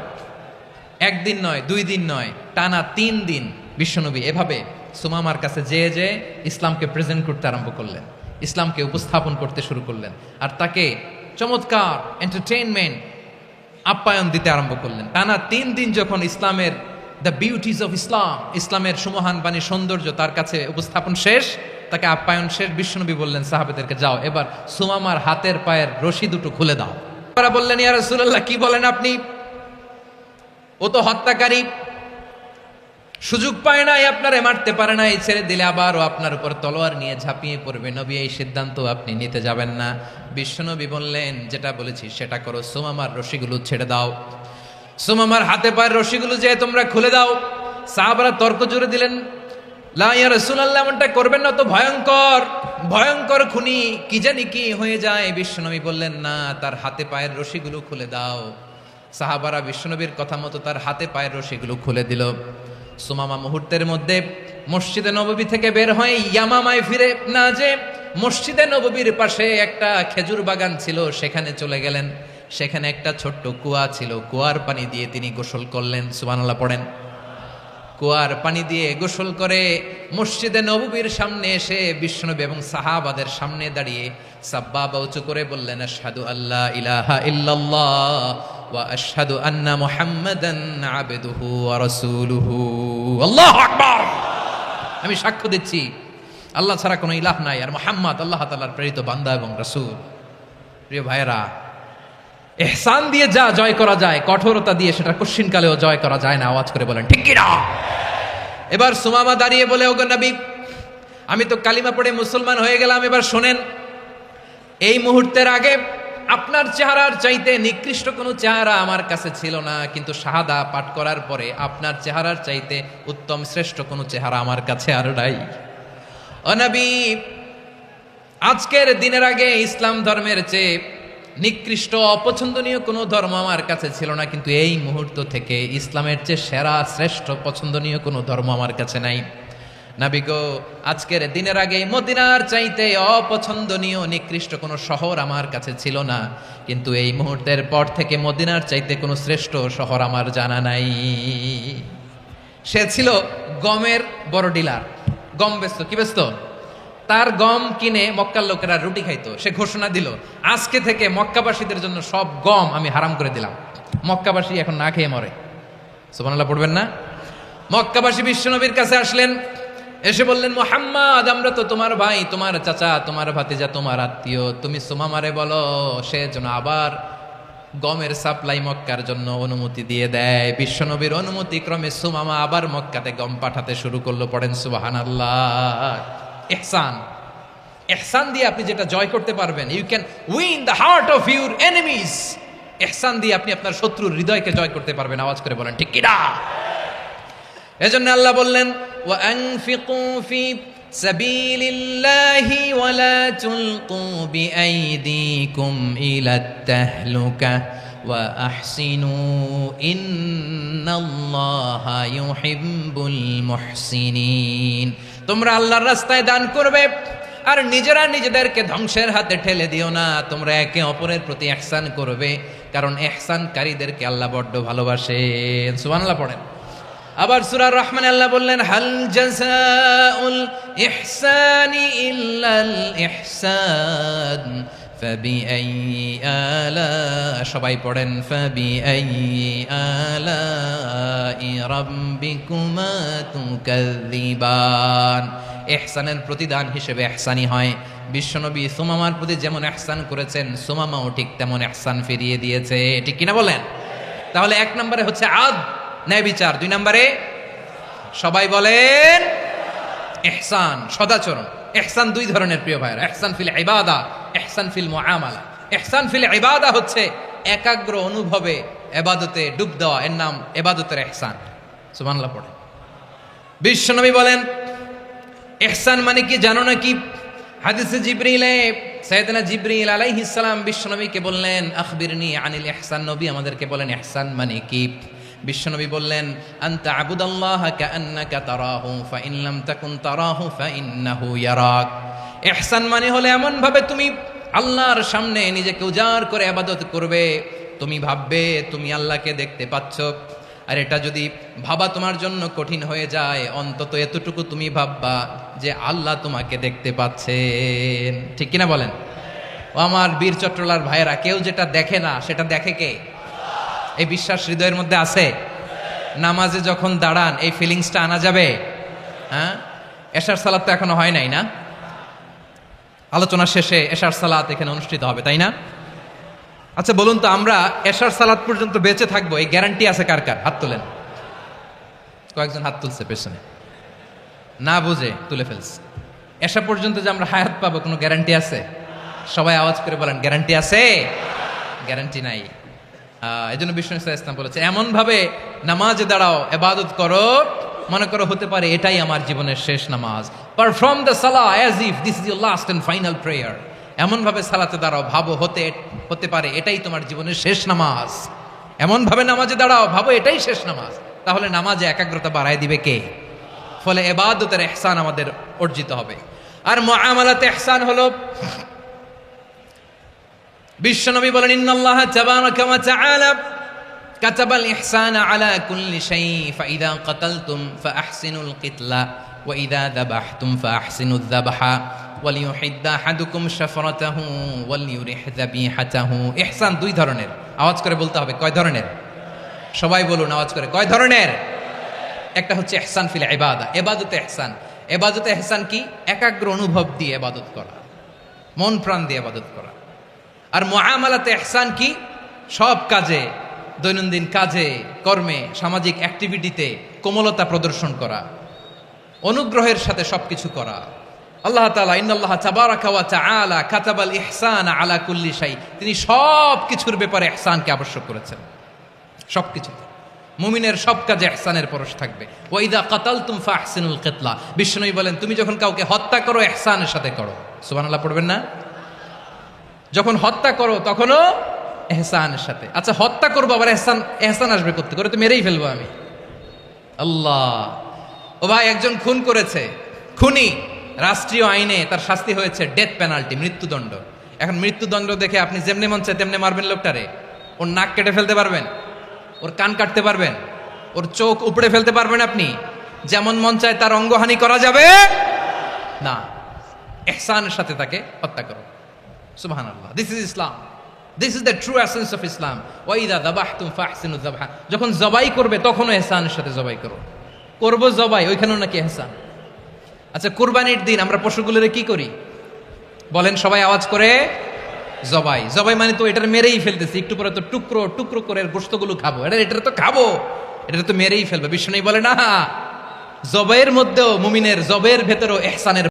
1 দিন নয়, 2 দিন নয়, টানা 3 দিন বিশ্বনবী এভাবে সুমামার কাছে যেয়ে যেয়ে ইসলামকে প্রেজেন্ট করতে আরম্ভ করলেন, ইসলামকে উপস্থাপন করতে শুরু করলেন। আর তাকে চমৎকার এন্টারটেইনমেন্ট, আপ্যায়ন দিতে আরম্ভ করলেন। টানা 3 দিন যখন ইসলামের দ্য বিউটিজ অফ ইসলাম, ইসলামের সুমহান বাণী, সৌন্দর্য তার কাছে উপস্থাপন শেষ, তাকে আপ্যায়ন শেষ, বিশ্বনবী বললেন সাহাবেদেরকে, যাও এবার সুমামার হাতের পায়ের রশি দুটো খুলে দাও। তারা বললেন, ইয়া রাসূলুল্লাহ, কি বলেন আপনি? ও তো হত্যাকারী, সুযোগ পায় নাই, আপনারে মারতে পারে না, এই ছেড়ে দিলে আবার ও আপনার উপর তলোয়ার নিয়ে ঝাঁপিয়ে পড়বে। নবী, এই সিদ্ধান্ত আপনি নিতে যাবেন না। বিশ্বনবী বললেন, যেটা বলেছি সেটা করো, সুমামার রশিগুলো ছেড়ে দাও। সুমামার হাতে পায়ের রশিগুলো যে তোমরা খুলে দাও। সাহাবারা তর্ক জুড়ে দিলেন, লা ইয়া রাসূলুল্লাহ, এমনটা করবেন না, তো ভয়ঙ্কর ভয়ঙ্কর খুনি, কি জানি কি হয়ে যায়। বিশ্বনবী বললেন, না, তার হাতে পায়ের রশিগুলো খুলে দাও। সাহাবারা বিশ্বনবীর কথা মতো তার হাতে পায়ের রশিগুলো খুলে দিল। সুমামা মুহূর্তের মধ্যে মসজিদে নববী থেকে বের হয়ে ইয়ামামায় ফিরে না যে মসজিদে নববীর পাশে একটা খেজুর বাগান ছিল, সেখানে চলে গেলেন। সেখানে একটা ছোট্ট কুয়া ছিল, কুয়ার পানি দিয়ে তিনি গোসল করলেন। সুবহানাল্লাহ পড়েন। কুয়ার পানি দিয়ে গোসল করে মসজিদে নববীর সামনে এসে বিশ্বনবী এবং সাহাবাদের সামনে দাঁড়িয়ে সাব্বাবা উঁচু করে বললেন, আশহাদু আল্লা ইলাহা ইল্লাল্লাহ ওয়া আশহাদু আন্না মুহাম্মাদান আবদুহু ওয়া রাসূলুহু। আল্লাহু আকবার। আমি সাক্ষ্য দিচ্ছি আল্লাহ ছাড়া কোনো ইলাহ নাই, আর মুহাম্মদ আল্লাহ তাআলার প্রেরিত বান্দা এবং রাসূল। প্রিয় ভাইরা, ইহসান দিয়ে যা জয় করা যায়, কঠোরতা দিয়ে সেটা কঠিনকালেও জয় করা যায় না। আওয়াজ করে বলেন ঠিক কি না? এবার সুমামা দাঁড়িয়ে বলে, ওগো নবী, আমি তো কালিমা পড়ে মুসলমান হয়ে গেলাম, এবার শোনেন, এই মুহূর্তের আগে আপনার চেহারার চাইতে নিকৃষ্ট কোনো চেহারা আমার কাছে ছিল না, কিন্তু শাহাদা পাঠ করার পরে আপনার চেহারার চাইতে উত্তম শ্রেষ্ঠ কোনো চেহারা আমার কাছে আর নাই। ও নবী, আজকের দিনের আগে ইসলাম ধর্মের চেয়ে নিকৃষ্ট অপছন্দনীয় কোনো ধর্ম আমার কাছে ছিল না, কিন্তু এই মুহূর্ত থেকে ইসলামের চেয়ে সেরা শ্রেষ্ঠ পছন্দনীয় কোনো ধর্ম আমার কাছে নাই। নবী গো, আজকের দিনের আগে মদিনার চাইতে অপছন্দনীয় নিকৃষ্ট কোনো শহর আমার কাছে ছিল না, কিন্তু এই মুহূর্তের পর থেকে মদিনার চাইতে কোনো শ্রেষ্ঠ শহর আমার জানা নাই। সে ছিল গমের বড় ডিলার, গম বেচতো। কি বেচতো? তার গম কিনে মক্কার লোকেরা রুটি খাইতো। সে ঘোষণা দিল, আজকে থেকে মক্কাবাসীদের জন্য সব গম আমি হারাম করে দিলাম, মক্কাবাসী এখন না খেয়ে মরে। সুবহানাল্লাহ পড়বেন না? মক্কাবাসী বিশ্বনবীর কাছে আসলেন, এসে বললেন, মুহাম্মদ, আমরা তো তোমার ভাই, তোমার চাচা, তোমার ভাতিজা, তোমার আত্মীয়, তুমি সুমামারে বলো সে যেন আবার গমের সাপ্লাই মক্কার জন্য অনুমতি দিয়ে দেয়। বিশ্বনবীর অনুমতি ক্রমে সুমামা আবার মক্কাতে গম পাঠাতে শুরু করলো। পড়েন সুবহানাল্লাহ। ইহসান, ইহসান দিয়ে আপনি যেটা জয় করতে পারবেন, you can win the heart of your enemies. ইহসান দিয়ে আপনি আপনার শত্রুর হৃদয়কে জয় করতে পারবেন। আওয়াজ করে বলেন ঠিক কি না? এজন্য আল্লাহ বললেন, ওয়া আনফিকু ফি সাবিলিল্লাহি ওয়া লা তুলকু বিআইদিকুম ইলাত তাহলুকা ওয়া আহসিনু ইন্নাল্লাহা ইউহিব্বুল মুহসিনিন। তোমরা আল্লাহর রাস্তায় দান করবে আর নিজেরা নিজেদেরকে ধ্বংসের হাতে ঠেলে দিও না। তোমরা একে অপরের প্রতি ইহসান করবে, কারণ ইহসানকারীদেরকে আল্লাহ বড্ড ভালোবাসেন। সুবহানাল্লাহ পড়েন। আবার সূরা রহমান আল্লাহ বললেন, হাল জাযাউল ইহসানি ইল্লাল ইহসান ফাবিআইয়ি আলা, সবাই পড়েন, ফাবিআইয়ি আলাই রাব্বিকুমা তুকাযযিবান। ইহসানের প্রতিদান হিসেবে ইহসানি হয়। বিশ্বনবী সুমামার প্রতি যেমন ইহসান করেছেন, সুমামাও ঠিক তেমন ইহসান ফিরিয়ে দিয়েছে। ঠিক কিনা বলেন? তাহলে এক নম্বরে হচ্ছে ন্যায় বিচার, দুই নম্বরে সবাই বলেন ইহসান, সদাচরণ। ইহসান দুই ধরনের প্রিয় ভাইরা, ইহসান ফিল ইবাদা, ইহসান ফিল মুআমালা। ইহসান ফিল ইবাদা হচ্ছে একাগ্র অনুভবে ইবাদতে ডুব দেওয়া, এর নাম ইবাদতের ইহসান। সুবহানাল্লাহ পড়ে। বিশ্বনবী বলেন ইহসান মানে কি জানো নাকি? হাদিসে জিবরিলে সাইয়েদনা জিবরিল আলাইহিস সালাম বিশ্বনবীকে বললেন, আখবিরনি আনিল ইহসান। নবী আমাদেরকে বলেন ইহসান মানে কি? বিশ্বনবী বললেন, আনতা আবুদাল্লাহা কাআন্নাকা তারাহু ফাইন লাম তাকুন তারাহু ফাইন্নাহু ইয়ারাক। ইহসান মানে হলো এমন ভাবে তুমি আল্লাহর সামনে নিজেকে উজাড় করে ইবাদত করবে, তুমি ভাববে তুমি আল্লাহকে দেখতে পাচ্ছ। আর এটা যদি ভাবা তোমার জন্য কঠিন হয়ে যায়, অন্তত এতটুকু তুমি ভাববা যে আল্লাহ তোমাকে দেখতে পাচ্ছেন। ঠিক কিনা বলেন? ও আমার বীর চট্টলার ভাইয়েরা, কেউ যেটা দেখে না সেটা দেখে কে? এই বিশ্বাস হৃদয়ের মধ্যে আছে? নামাজে যখন দাঁড়ান এই ফিলিংসটা আনা যাবে? হ্যাঁ, এশার সালাত তো এখনো হয় নাই না? আলোচনা শেষে এশার সালাত এখানে অনুষ্ঠিত হবে, তাই না? আচ্ছা বলুন তো, আমরা এশার সালাত পর্যন্ত বেঁচে থাকবো এই গ্যারান্টি আছে কার কার? হাত তোলেন। কয়েকজন হাত তুলছে পেছনে, না বুঝে তুলে ফেলছে। এশা পর্যন্ত যে আমরা হায়াত পাবো কোনো গ্যারান্টি আছে? সবাই আওয়াজ করে বলেন, গ্যারান্টি আছে? গ্যারান্টি নাই। এই জন্য বিষ্ণু ইসলাম বলেছে, এমন ভাবে নামাজে দাঁড়াও, ইবাদত করো, মনে করো হতে পারে এটাই আমার জীবনের শেষ নামাজ। পারফর্ম দ্য সালাহ as if this is your last and final prayer. এমন ভাবে সালাতে দাঁড়াও, ভাবো হতে পারে এটাই তোমার জীবনের শেষ নামাজ। এমন ভাবে নামাজে দাঁড়াও, ভাবো এটাই শেষ নামাজ। তাহলে নামাজে একাগ্রতা বাড়ায় দিবে কে? ফলে ইবাদতের ইহসান আমাদের অর্জিত হবে। আর মুআমালাতে ইহসান হলো, বিশ্বনবী বলেন, ইন্নাল্লাহা তাবারাকা ওয়া তাআলা কাতাবাল ইহসানা আলা কুল্লি শাই, ফাইদা কাতালতুম ফাআহসিনুল কিতলা ওয়া ইদা যাবাহতুম ফাআহসিনুয যাবহা ওয়ালিয়ুহিদ্দা আহাদুকুম শাফরাতাহু ওয়ালিয়ুরিহ যাবিহাতাহু। ইহসান দুই ধরনের, আওয়াজ করে বলতে হবে। কয় ধরনের? সবাই বলুন আওয়াজ করে, কয় ধরনের? একটা হচ্ছে ইহসান ফিল ইবাদা, ইবাদতে ইহসান। ইবাদতে ইহসান কি? একাগ্র অনুভব দিয়ে ইবাদত করা, মন প্রাণ দিয়ে ইবাদত করা। আর মুআমালাতে ইহসান কি? সব কাজে, দৈনন্দিন কাজে, কর্মে, সামাজিক অ্যাক্টিভিটিতে কোমলতা প্রদর্শন করা, অনুগ্রহের সাথে সবকিছু করা। আল্লাহ তাআলা ইন্নাল্লাহা তাবারাকা ওয়া তাআলা কাতাবাল ইহসানা আলা কুল্লি শাই, তিনি সব কিছুর ব্যাপারে ইহসানকে আবশ্যক করেছেন। সবকিছুতে মুমিনের সব কাজে ইহসানের পরশ থাকবে। ওয়া ইযা কাতালতুম ফাহসিনুল কিতলা, বিশ্বনবী বলেন, তুমি যখন কাউকে হত্যা করো ইহসানের সাথে করো। সুবহানাল্লাহ পড়বেন না? যখন হত্যা করো তখনও ইহসানের সাথে। আচ্ছা হত্যা করবো, আবার ইহসান আসবে করতে করে, তো মেরেই ফেলবো আমি। আল্লাহ, ও ভাই একজন খুন করেছে, খুনি, রাষ্ট্রীয় আইনে তার শাস্তি হয়েছে ডেথ পেনাল্টি, মৃত্যুদণ্ড। এখন মৃত্যুদণ্ড দেখে আপনি যেমনি মন চায় তেমনি মারবেন লোকটারে? ওর নাক কেটে ফেলতে পারবেন? ওর কান কাটতে পারবেন? ওর চোখ উপড়ে ফেলতে পারবেন আপনি? যেমন মন চায় তার অঙ্গহানি করা যাবে না। ইহসানের সাথে তাকে হত্যা করো। সুবহানাল্লাহ, this is Islam, this is the true essence of Islam. ওয়া ইযা যাবাহতুম ফাহসিনুয যাবহা, যখন জবাই করবে তখনও ইহসানের সাথে জবাই করো। করব জবাই, ওইখানেও নাকি ইহসান। আচ্ছা কুরবানির দিন আমরা পশুগুলোরে কি করি বলেন সবাই আওয়াজ করে? জবাই। জবাই মানে তো এটার মেরেই ফেলতেছি, একটু পরে তো টুকরো টুকরো করে গোশতগুলো খাবো, এটা তো খাবো, এটা তো মেরেই ফেলবে। বিষ্ণু বলে না, জবাইয়ের মধ্যেও মুমিনের জবের ভেতরেও ইহসানের